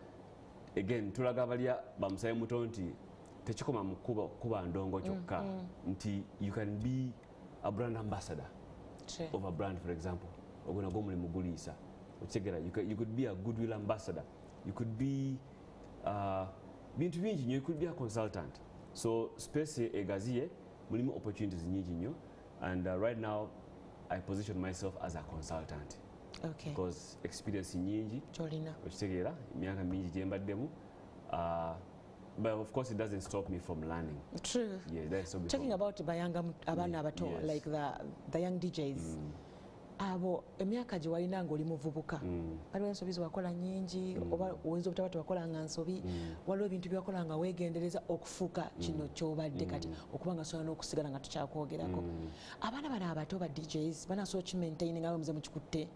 again tulaga abalya bamusabe muto nti tekikoma mu kuba ndongo kyokka nti you can be a brand ambassador of a brand, for example. Ogona go mulimu guliisa okitegera, you could be a goodwill ambassador, you could be bintu bingi nnyo, you could be a consultant. So space egaziye mulimu opportunities nyingi nnyo, and right now I position myself as a consultant. Okay. Because experience nyingi okitegera emyaka mingi gye mbaddemu. But of course it doesn't stop me from learning. True. Yeah, that's so. Talking about abana abato, like the young DJs. Abo emyaka gye walina ng'oli muvubuka waliwo ensobi zewakola nyingi oba oyinza obutaba tewakola nga nsobi, waliwo ebintu byewakola nga weegendereza okufuuka kino ky'obadde kati okuba nga sobola n'okusigala nga tukyakwogerako. Abaana bano abato ba DJs banasobola kimaintain nga bamuze mukikutte?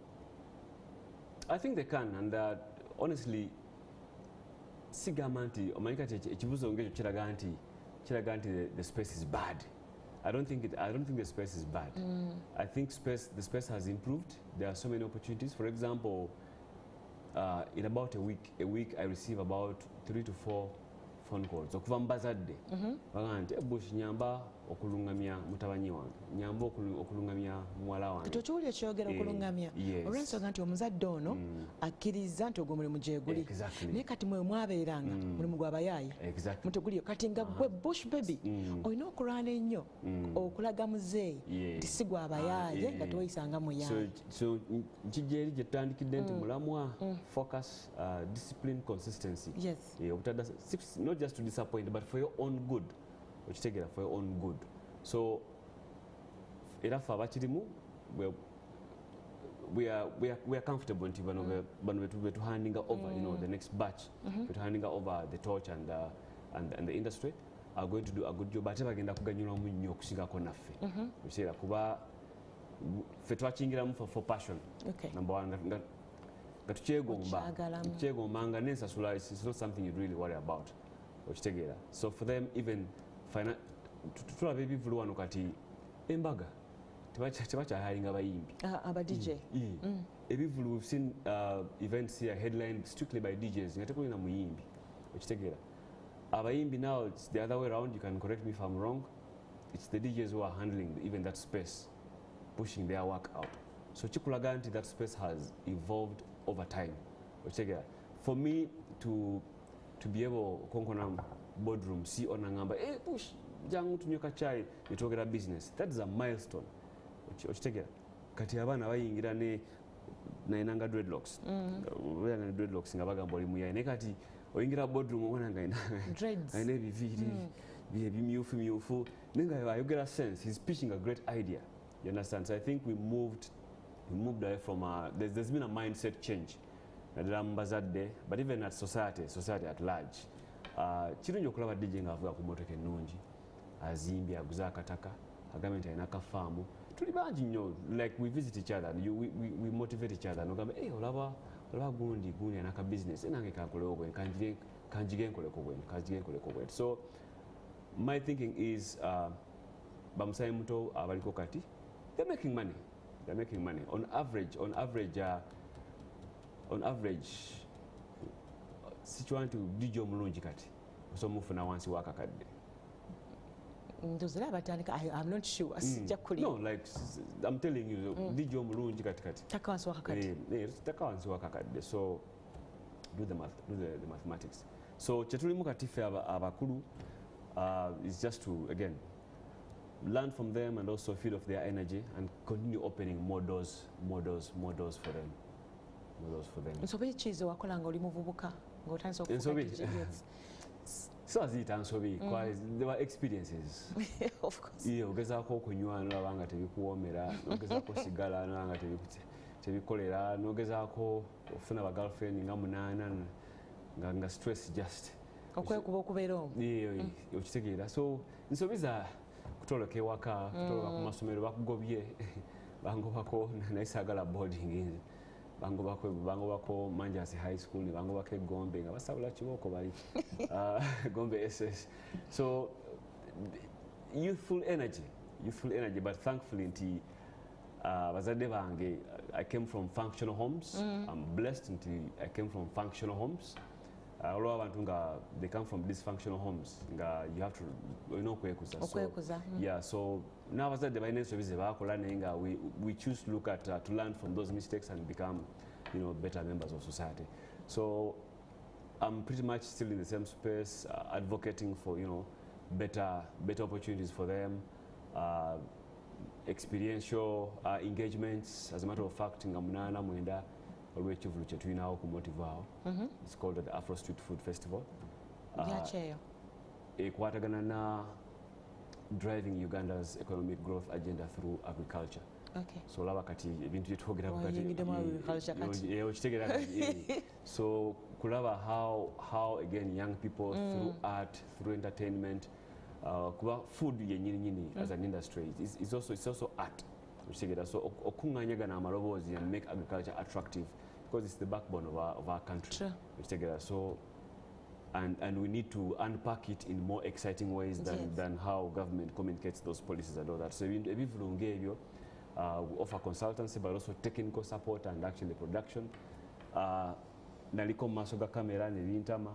I think they can, and honestly sigamba nti omanyi kati ekibuzo ng'ekyo kiraga nti the space is bad. I don't think the space is bad. I think the space has improved. There are so many opportunities. For example, in about a week I receive about 3 to 4 phone calls okuva mbazadde baga nti Bush nyamba okulungamya mutabanyi wange nyamba okulungamya muwala wange kitokyuli ekyogera okulungamya olw'ensonga nti omuzadde ono akkiriza nti ogwo mulimu gyeguli naye kati mwe mwabeeranga mulimu gwabayaayi mutegulio kati nga gwe Bush baby olina okulwana ennyo okulaga muzeeyi nti si gwabayaaye nga teweyisanga muyaayi so nkijja eri gye tutandikidde nti mulamwa focus discipline consistency not just to disappoint but for your own good okitegera for your own good so era ffe abakirimu we are comfortable nti bano betuhandinga over the next batch betuhandinga over the torch and the industry are going to do a good job ate bagenda kuganyulwamu nnyo okusingako naffe ekiseera kuba ffe twakingiramu for passion number one nga tukyegomba nga nensasula is not something you really worry about okitegeera so for them even tulaba ebivulu wano kati embaga tebakyahalinga bayimbi aba DJ ebivulu we've seen events here headlined strictly by DJs nga tekulina muyimbi okitegeera abayimbi now it's the other way around you can correct me if I'm wrong it's the DJs who are handling even that space pushing their work out so kikulaga nti that space has evolved over time okitegeera for me to be able konkona boardroom see onangamba push jangu tunyoka chai nitogera business that is a milestone okitegeera kati abaana bayingira nainanga dreadlocks dreadlocks nga bagamba oli muyayi naye kati oyingira boardroom obona nga ayina ebiviiri ebimyufu nenga ayogera sense he's pitching a great idea you understand so I think we moved away from there's been a mindset change naddala mu bazadde but even at society at large kirungi okulaba DJ nga avuga ku motoka ennungi azimbye aguza akataka agambye nti alina akafaamu tuli bangi nnyo like we visit each other we motivate each other nogamba olaba gundi alina ka business nange kankolewo bwe kanjige nkoleko bwe so my thinking is bamusayi muto abaliko kati they're making money on average sikiwa nti DJ omulungi kati osomufuna wansi wakakadde ndozera batandika I'm not sure sijja kuli no like I'm telling you DJ omulungi kati takawansi wakakadde takawansi wakakadde so do the mathematics so kyetulimu kati ffe abakulu is just to again learn from them and also feed off their energy and continue opening more doors for them. Nsobi chizo wakola nga oli muvubuka ng'otandise okufuka so aziyita nsobi there were experiences of course ogezaako okunywa nolaba nga tebikuwoomera nogezaako sigala nolaba nga tebikolera nogezaako ofuna ba girlfriend nga 8 nga stress just okwekuba okubeera omu okitegeera so nsobi za kutoloka ewaka kutoloka ku masomero bakugobye bangobako naye saagala boarding bangobako Manjasi High School ne bangobako Egombe nga basabula kiboko bali Gombe SS so youthful energy but thankfully nti bazadde bange I came from functional homes I'm blessed nti I came from functional homes olwo abantu nga they come from dysfunctional homes nga you have to okwekuza yeah so n'abazadde balina ensobi ze bakola naye nga we choose to look at to learn from those mistakes and become better members of society so I'm pretty much still in the same space advocating for better opportunities for them experiential engagements as a matter of fact nga 8-9 olw'ekivulu kye tulinawo ku motive awo it's called the Afro Street Food Festival ekwatagana na driving Uganda's economic growth agenda through agriculture so olaba kati ebintu byetwogerako kati okitegeera kati so kulaba how again young people through art through entertainment kuba food yennyini as an industry it's also art okitegeera so okuŋŋaanyagana amaloboozi and make agriculture attractive because it's the backbone of our country okitegeera so and we need to unpack it in more exciting ways than how government communicates those policies and all that so ebivulu ng'ebyo we offer consultancy but also technical support and actually production naliko mu maaso ga kamera ne bintama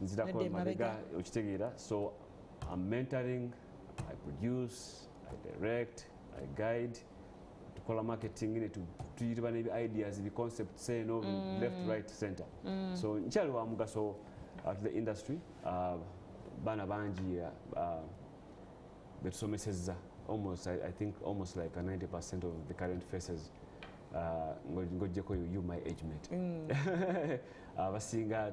nzirako emabega okitegeera. So I'm mentoring, I produce, I direct, I guide, tukola marketing ne tuyitibwa n'ebi ideas, the concepts, say no, left, right, center. So nkyali wa mugaso to the industry. Bana bangi betusomesezza almost, I think almost like 90% of the current faces ngojjeko you my age mate. Basinga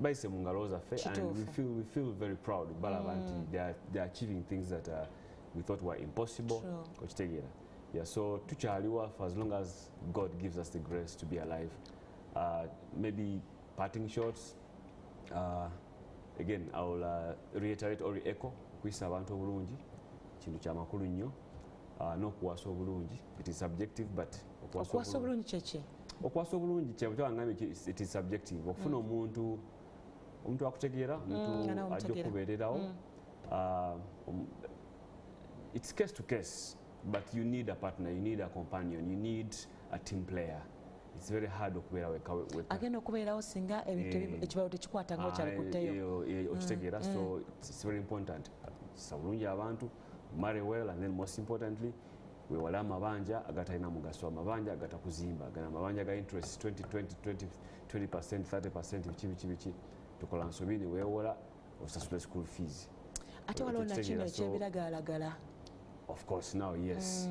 bayise mu ngalo zaffe, and we feel very proud balaba nti they are achieving things that we thought were impossible. Okitegeera. Yeah, so tukyaliwa for as long as God gives us the grace to be alive. Maybe parting shots. Again, I will reiterate or echo kuyisa abantu obulungi kintu kya makulu nnyo, n'okuwasa obulungi. It is subjective, but okuwasa obulungi kyeki? Okuwasa obulungi kyabutwangambye, it is subjective. Okufuna omuntu akutegeera, omuntu ajja okubeererawo. It's case to case, but you need a partner, you need a companion, you need a team player. It's very hard okubeera weka. Agenda okubeerawo singa ekibalo tekikwata nga okyalikuteyo. Okitegeera. So it's very important. Sabulungi abantu, marry well, and then most importantly, wewala amabanja agatalina mugaso, amabanja agatakuzimba, gana amabanja ga interest 20%, 30%, biki tukola nsobini weewola osasula school fees. Ate waliwo na kino ekyebiragalalagala. Of course, now yes.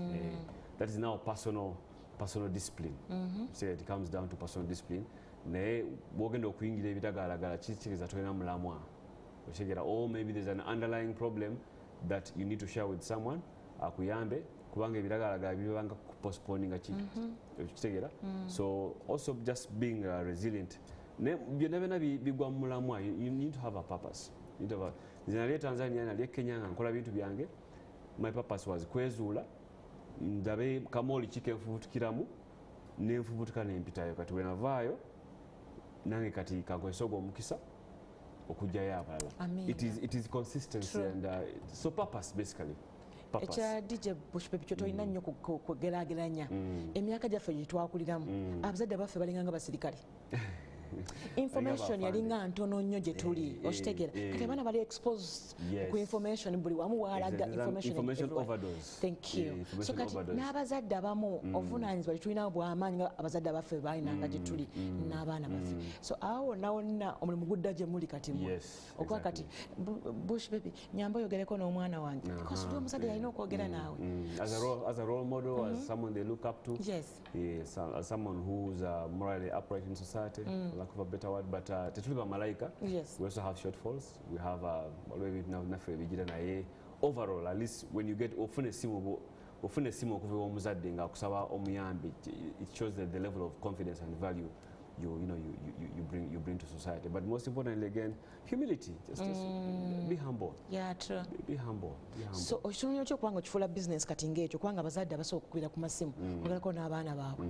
That is now personal discipline. So it comes down to personal discipline. Naye bwogenda okuyingira ebiragalalagala kitegeeza tolina mulamwa. Or maybe there's an underlying problem that you need to share with someone akuyambe kubanga ebiragalalagala bibanga postponinga kitegeera. So also just being resilient. Byonna byonna bigwa mu mulamwa. You need to have a purpose. Nze nali Tanzania, nali Kenya nga nkola bintu byange. My purpose was kwezuula ndabe kamooli kikenfubutukiramu nenfubutuka nempitayo, kati wenavaayo nange kati kankwesoga omukisa okujjayo abalala. It is consistency. True. And so purpose basically. Ekya DJ Bush Baby kyotolina nnyo kugeraageranya emyaka gyaffe gye twakuliramu abazadde baffe balinganga basirikale. Information yalinga ntono nnyo gye tuli okitegeera, kati abaana bali exposed ku information buli wamu waalaga information overdose. Thank you. So kati n'abazadde abamu obuvunaanyizibwa tulina bw'amaanyi nga abazadde abaffe balinanga gye tuli n'abaana baffe. So awo nawonna omulimu gudda gye muli kati mwe okuba kati Bush Baby nyamba oyogereko n'omwana wange because tuli omusajja yalina okwogera naawe as a role model, as someone they look up to. Yes. As someone who's morally upright in society, lack of a better word, but tetuli bamalayika. Yes. We also have shortfalls. We have naffe bigira naye overall, at least when you get ofune simu okuva omuzadde nga akusaba omuyambi, it shows that the level of confidence and value you bring to society. But most importantly, again, humility. Just be humble. Yeah, true. Be humble. So okitunulira kyo kubanga okifula business kati ng'ekyo kubanga abazadde abasobola okukubira ku masimu ogerako n'abaana baabwe.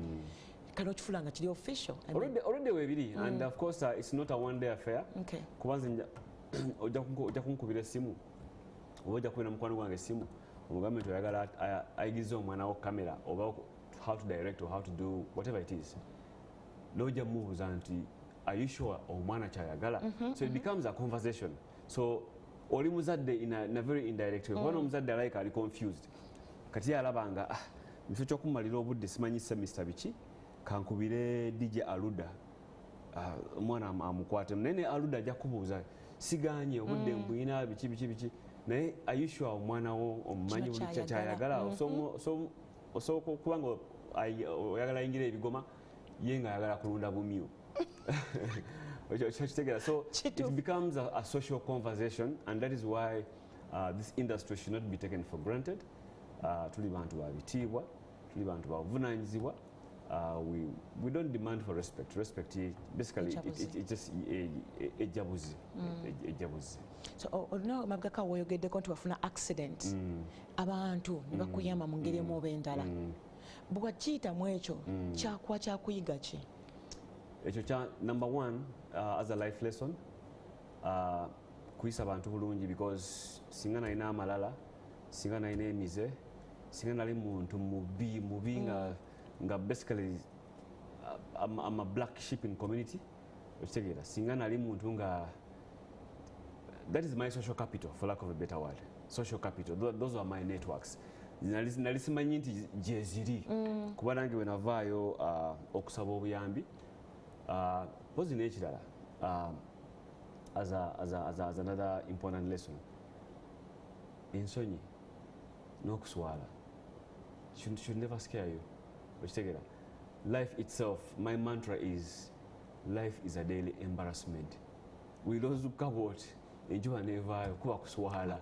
Kano okifula nga kiri official. Already weebiri, and of course it's not a one day affair. Okay. Kubanza ojja kunkubira essimu oba ojja kubira mukwano gwange essimu omugambe nti oyagala ayigirize omwana wo kamera oba how to direct or how to do whatever it is. N'ojja mubuuza nti are you sure omwana kyayagala? So it becomes a conversation. So oli muzadde in a very indirect way. Kubanga omuzadde alayika ali confused. Kati alabanga mufo ky'okumalira obudde simanyi semester biki kankubire DJ Aluda omwana amukwate naye Aluda ajja kubuuza siganye obudde mbuyina biki naye are you sure omwana wo omumanyi buli kyayagala? Osooka kubanga oyagala yingira ebigoma ye nga ayagala kulunda bumyu. So it becomes a social conversation, and that is why this industry should not be taken for granted. Tuli bantu babitiibwa, tuli bantu bavunaanyizibwa. We don't demand for respect. Respect basically it's just a jabuzi. So olina mabgaka woyogeddeko nti wafuna accident abantu ne bakuyamba mu ngeri emu oba endala. Bwakiyitamu ekyo kyakuyiga ki? Ekyo kya number one as a life lesson kuyisa abantu bulungi, because singa nalina amalala, singa nalina emize, singa nali muntu mubi nga basically I'm a black sheep in community. Okitegeera, singa nali muntu nga that is my social capital, for lack of a better word. Social capital. Those are my networks. Nali simanyi nti gye ziri kuba nange bwe navaayo okusaba obuyambi pozi n'ekirala as another important lesson, ensonyi n'okuswala should never scare you. Okitegera, life itself, my mantra is life is a daily embarrassment. Wilozuka bwoti enjuba nevaayo kuba kuswala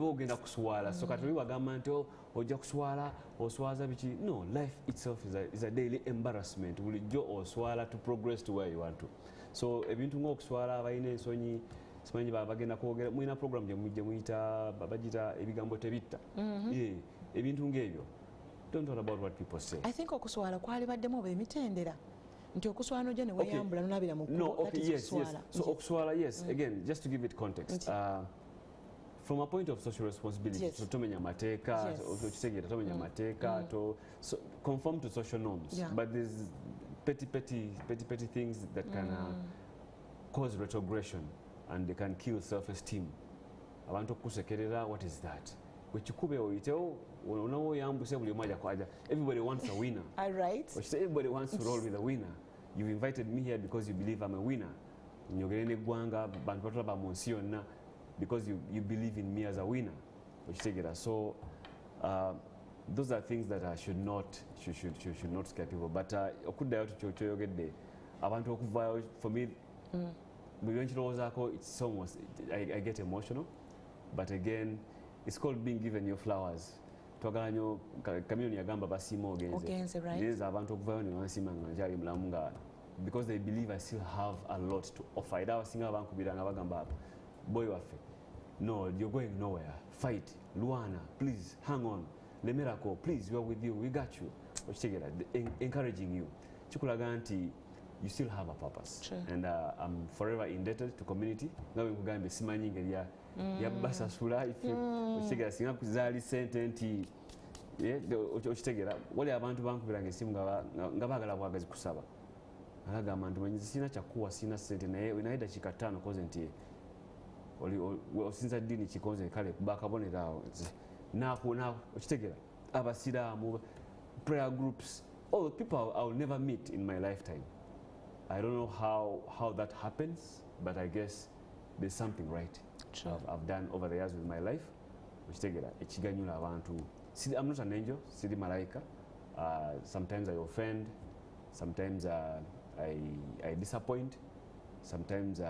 ogenda kuswala, so kati bagamba nti ojja kuswala oswaza biki. No, life itself is a daily embarrassment. Bulijjo oswala to progress to where you want to. So ebintu ng'okuswala abalina ensonyi simanyi bagenda kwogera, mulina program gye muyita bagita ebigambo tebitta, ebintu ng'ebyo. Don't talk about what people say. I think okuswala kwali baddemu oba emitendera nti okuswala nojja ne weeyambula nonabira mu kkubo. No, okay, yes. So okuswala, yes, again, just to give it context, from a point of social responsibility, tomenya mateeka, okitegera tomenya mateeka, to conform to social norms, but there's petty things that can cause retrogression and they can kill self-esteem. Abantu okusekerera, what is that? Wekikube oyitewo onawo yambuse buli mmoja kwaja. Everybody wants a winner. All right. Everybody wants to roll with a winner. You've invited me here because you believe I'm a winner. Njogere n'eggwanga bantu batulaba mu nsi yonna because you believe in me as a winner. Okitegera. So those are things that should not scare people. But okuddayo tukyoyogedde abantu okuvaayo, for me buli lwenkirowoozaako it's almost I get emotional, but again it's called being given your flowers. Twagala nnyo Kamiliyoni yagamba basiima ogenze, right? Abantu okuvaayo ne bansiima nga nkyali mulamu nga because they believe I still have a lot to offer. Era abasinga bankubira nga bagamba boy waffe, no, you're going nowhere, fight, Luana, please hang on, Lemerako, please, we are with you, we got you. Okitegera, encouraging you, kikulaga nti you still have a purpose. True. And I'm forever indebted to community. Nga bwe nkugambye simanyi ngeri yabasasula ife okitegera singa kuzaali sente nti okitegera wali abantu bankubiranga esimu nga baagala bwagazi kusaba agamba nti mwenye sina kyakuwa sina sente naye inaida kika 5 koze nti osinza ddiini kikonze kale bakabonera awo naku okitegera abasiraamu prayer groups, all the people I'll never meet in my lifetime. I don't know how that happens, but I guess there's something right. I've done over the years with my life. I'm not an angel, sidi malaika. Sometimes I offend, sometimes I disappoint, sometimes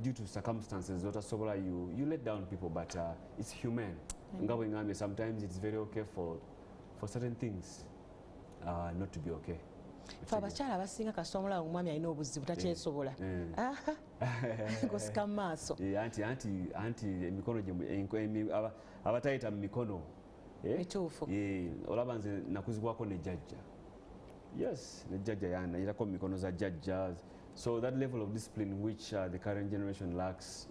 due to circumstances you let down people, but it's human. Sometimes it's very okay for certain things not to be okay. Abakyala abasinga kasomula omwami alina obuzibu takyesobola ngosika mu maaso anti emikono abatayita mu mikono mituufu olaba nze nakuzibwako ne jjajja, yes, ne jjajja yanayitako mu mikono za jjajja. So that level of discipline which the current generation lacks,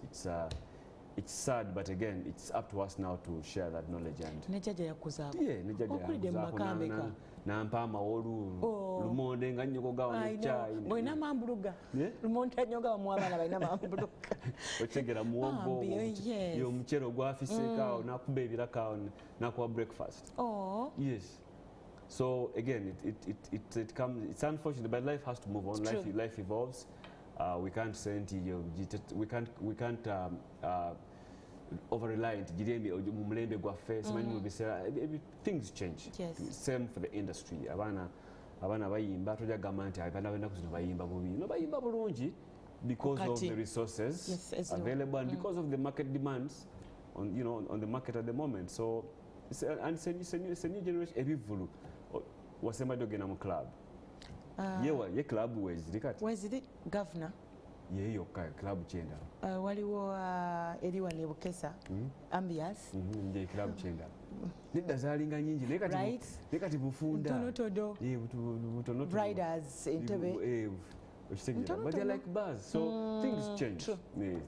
it's sad, but again it's up to us now to share that knowledge. And ne jjajja yakuzaako okulidde mu makambeka nampa amawolu lumonde nga nnyo gawa n'ekyayi bw'olina mambuluga lumonde nnyo gawa mu abaana balina mambuluga okitegera muwogo omuceere ogwafiseeko awo n'akuba ebiraka awo n'akuwa breakfast. Yes. So again, it's unfortunate, but life has to move on. Life evolves. We can't say we can't over reliant. Things change. Same for the industry. Abana bayimba toja gamanti abana benda kuzino bayimba bubi. No bayimba bulungi because of the resources available and because of the market demands on the market at the moment. So it's a new generation. Ebivulu wasema dogena mu club. Ye club weziri kati. Weziri governor. Ye yokka club chenda. Waliwo eriwa ne Bukesa ambiance. Nje club chenda. Nida zalinga nyingi nekati bufunda. Tonotodo. Butonotodo. Riders Entebbe. But they're like bars, so things change.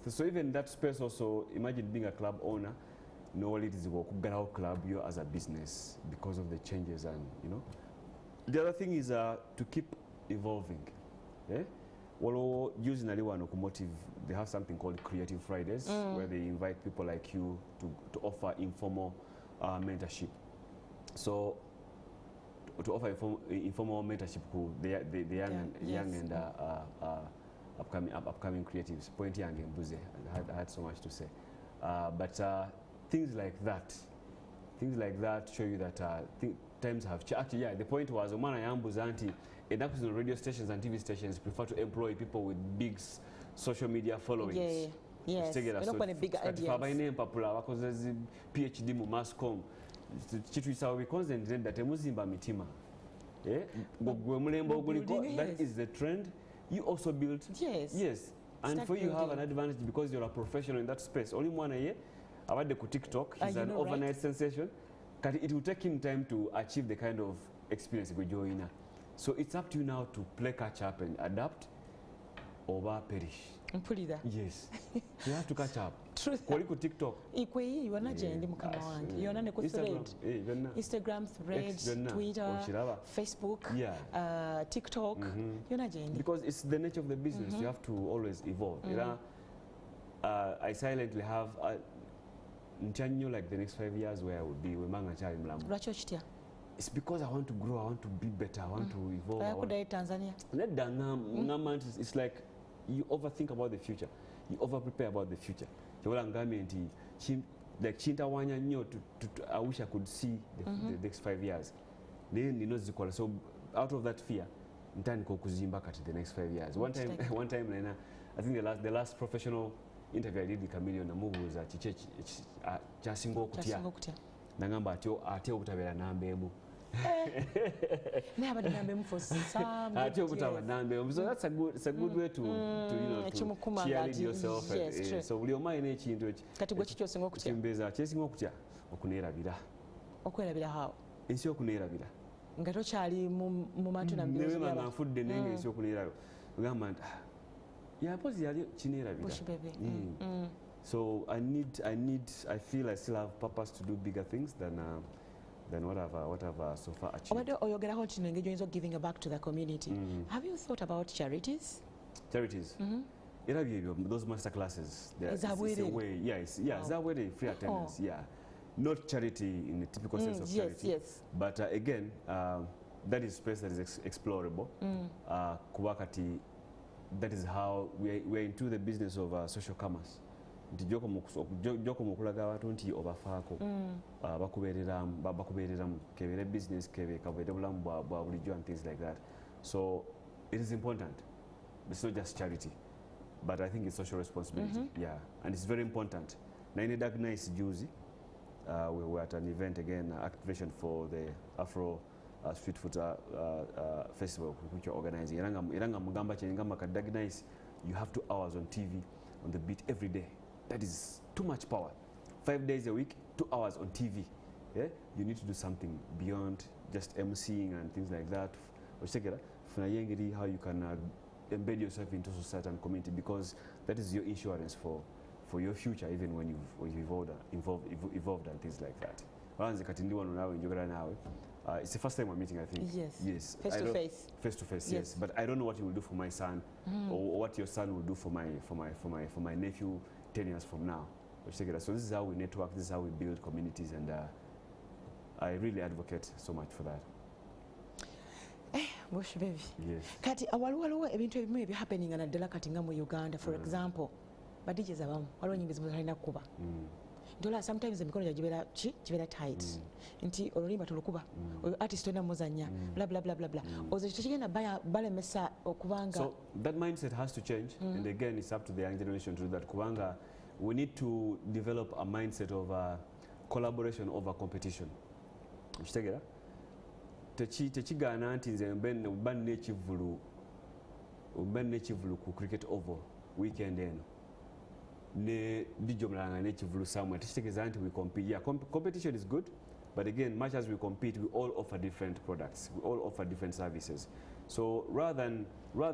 So even that space also, imagine being a club owner, no it is a club you as a business because of the changes and The other thing is to keep evolving. Well, using Aliwano Motive, they have something called Creative Fridays, where they invite people like you to offer informal mentorship. So, to offer informal mentorship to the young and upcoming creatives. Point young and Buze. I had so much to say. But things like that show you that times have changed. Actually, yeah, the point was, Omana Yambuzanti, and radio stations and TV stations prefer to employ people with big social media followings. Yes, we don't want a big audience. PhD mu MwasuzeMutya. Chitwisa we concentrate that emuzimba mitima. That is the trend. You also build. Yes. And for you have an advantage because you're a professional in that space. Only one year, about the TikTok, he's an overnight sensation. It will take him time to achieve the kind of experience we join. So it's up to you now to play catch up and adapt or perish. Yes. You have to catch up. Truth. TikTok. You are not Instagram, Threads, Twitter, Facebook, TikTok. You're not because it's the nature of the business. You have to always evolve. I silently have like the next 5 years where I would be with Manga Chari Mlamu. It's because I want to grow, I want to be better, I want to evolve. Tanzania. It's like you overthink about the future, you over-prepare about the future. Like Chintawanya nyo, I wish I could see the next 5 years. Then so out of that fear, I'm trying to kuzimba at the next 5 years. One time, I think the last professional interview I did with Chameleon was at Chasingo Kutia. Nangamba atio kutabera nambemu. Never remember for some. So that's a good way to cheerlead yourself. So we are my nature into it. Chimbeza chasing okutia okunerabira. Okwerabira how? Ensi okunerabira. Ngato chali mu matu na mbiro. Newe manga fudde nenge ensi okunerabira. Ngamba yeah, pose yali chinerabira. Bush baby. So I feel I still have purpose to do bigger things than what I've so far achieved. Giving back to the community. Have you thought about charities? Charities? Those master classes. It's a way. It's a way free attendance. Yeah, not charity in the typical sense of charity. Yes. But again, that is space that is explorable. Kuwakati, that is how we're into the business of social commerce. Joko mukulaga abantu nti obafaako bakubeereramu kebere business kabeere bulamu bwa bulijjo and things like that. So it is important. It's not just charity, but I think it's social responsibility. Yeah, and it's very important. Naine Dag Nice Juzi, we were at an event again, activation for the Afro Street Food Festival which you're organizing. Iranga mugamba chengamba ka Dag Nice, you have 2 hours on TV on the beat every day. That is too much power. 5 days a week, 2 hours on TV. Yeah? You need to do something beyond just emceeing and things like that. How you can embed yourself into society and community, because that is your insurance for your future, even when you've evolved and things like that. It's the first time we're meeting, I think. Yes. Face to face. Face to face, yes. But I don't know what you will do for my son, or what your son will do for my nephew 10 years from now. So this is how we network, this is how we build communities, and I really advocate so much for that. Bush baby. Yes. Kati waliwo ebintu ebimu ebyo happening naddala kati nga mu Uganda, for example, badijeza abamu waliwo nyingi zibalina kuba. Dola sometimes emikono gibeera tight. Nti olulimba tulukuba. Oyo artist tonna muzanya. Blah blah blah blah blah. Ozo tekigenda balemesa okubanga. So that mindset has to change, and again it's up to the young generation to do that. Kubanga we need to develop a mindset of collaboration over competition. Ukitegera? Tekigaana nti nze mba n'ekivulu ku cricket oval weekend eno ne dijo mlanga n'ekivulu somewhere. Tekitegeeza nti we compete. Yeah, competition is good, but again, much as we compete, we all offer different products, we all offer different services. So rather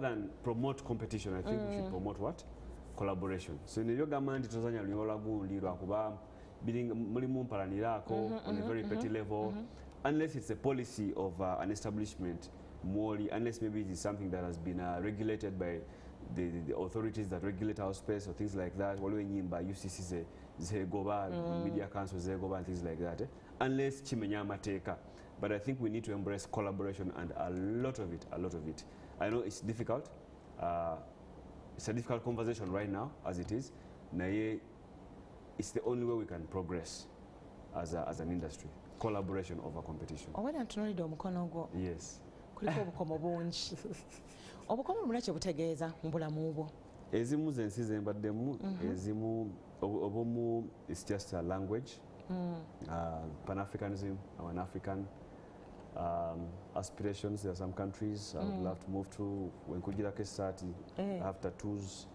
than promote competition, I think we should promote what? Collaboration. So nebyo gamba nti tozanya lunyola gundi lwakuba mulimu mpalaniraako on a very petty level, unless it's a policy of an establishment, unless maybe it is something that has been regulated by the authorities that regulate our space or things like that, waliwo enyimba UCC zegoba, media council zegoba and things like that, unless chimenya amateeka. But I think we need to embrace collaboration and a lot of it. I know it's difficult. It's a difficult conversation right now, as it is. Naye, it's the only way we can progress as an industry. Collaboration over competition. Yes. Obukomo bungi. Obukomo bulaki butegeeza mu bulamu bwo? Ezimu zensi zembaddemu, ezimu obumu is just a language. Pan-Africanism, an African aspirations. There are some countries I would love to move to. When Kujira Kesati have tattoos,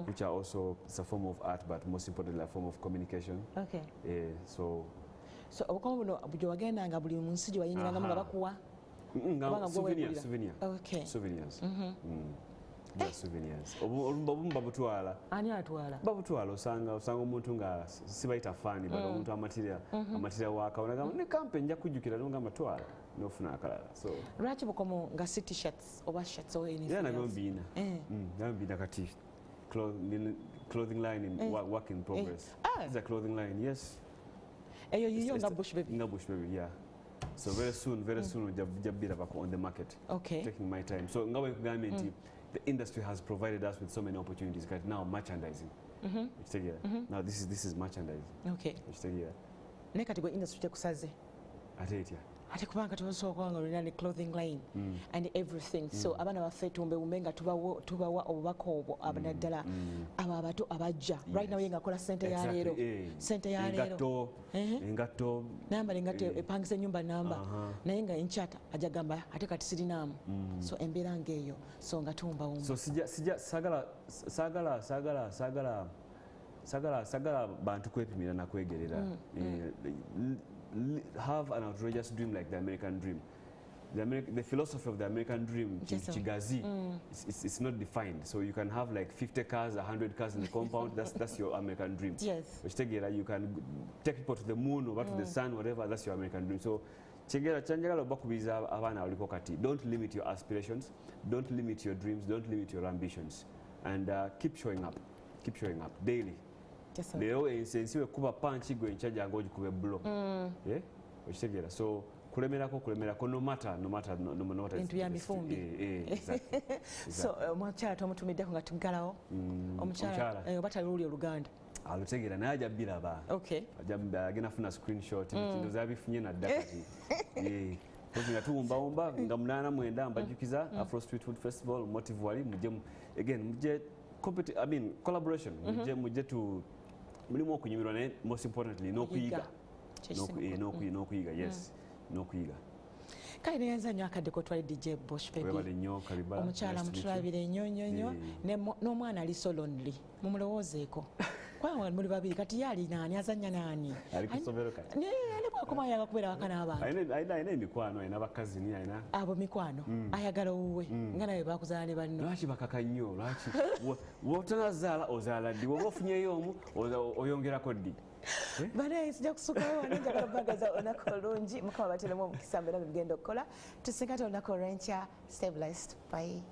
which are also, it's a form of art, but most importantly a form of communication. Okay. So obukomo buno bujja wagendanga buli munsi gye wayingiranga nga bakuwa? Souvenirs. Souvenirs. Obumu babutwala. Ani atwala? Babutwala osanga omuntu nga sibayita fani but omuntu amatira waka ne kampe nja kujjukira nga amatwala n'ofuna akalala. So lwaki bukomo nga si t-shirts oba shirts or anything? Nabyo mbiina kati clothing line in work in progress. It's a clothing line, yes. Eyo yiyo nga Bush Baby? Nga Bush Baby, yeah. So very soon jabira bako on the market. Okay. Taking my time. So ngawe kugambye the industry has provided us with so many opportunities. Right now, merchandising. Now this is merchandising. Okay. Ne kati gwe industry tekusaze. Ate kubanga tubasobola nga olina ne clothing line and everything. So abaana baffe tumbe nga tubawa obubaka obwo abanaddala abo abato abajja. Right now yenga kola sente ya leero. Sente ya leero. Engatto. Namba engatto epangise nyumba namba. Naye nga enchata ajja gamba ate kati sirinaamu. So embeera ngeeyo. So nga tumba wumba. So sagala bantu kwepimira na kwegerera. Have an outrageous dream like the American dream. The philosophy of the American dream, Chigazi, it's not defined. So you can have like 50 cars, 100 cars in the compound. That's your American dream. Yes. You can take people to the moon or to the sun, whatever. That's your American dream. So don't limit your aspirations, don't limit your dreams, don't limit your ambitions, and keep showing up daily. Leo ensensiwe kuba panchi gwe nchaja ngoji kube blow. Okitegeera. So kulemerako no matter into ya mifumbi. Exactly. So omukyala tomutumiddeko nga tugalawo. Omukyala bataluli Oluganda. Alutegeera naye ajja biraba. Okay. Ajja agenda funa screenshot ntindo zabifunye na dakati. Nga tuwumba nga 8 mbajjukiza Afro Street Food Festival motive wali mujje collaboration mujje tu mulimu okunyumirwa naye most importantly n'okuyiga. Yes, n'okuyiga. Kale neyanza nnyo akaddeko twali DJ Bush Baby. Omukyala mutulabire nnyo n'omwana ali so lonely. Mumulowoozeeko. Kwa muli babiri kati yali nani azanya nani? Ali kusomero kati. Akoma yaga kubeera waka n'abantu. Ayina emikwano, ayina bakazi ni ayina. Abo mikwano ayagala wuwe nga nawe bakuzaala ne banno. Lwaki bakaka nnyo? Lwaki wotonazaala ozaala ddi? Woba ofunyeyo omu oyongerako ddi? Banaye sijja kusukawo wano njagala bagaza olunaku olungi mukama bateremu omukisa mbeera bye bigenda okukola tusinga olunaku olw'enkya. Stay blessed. Bye.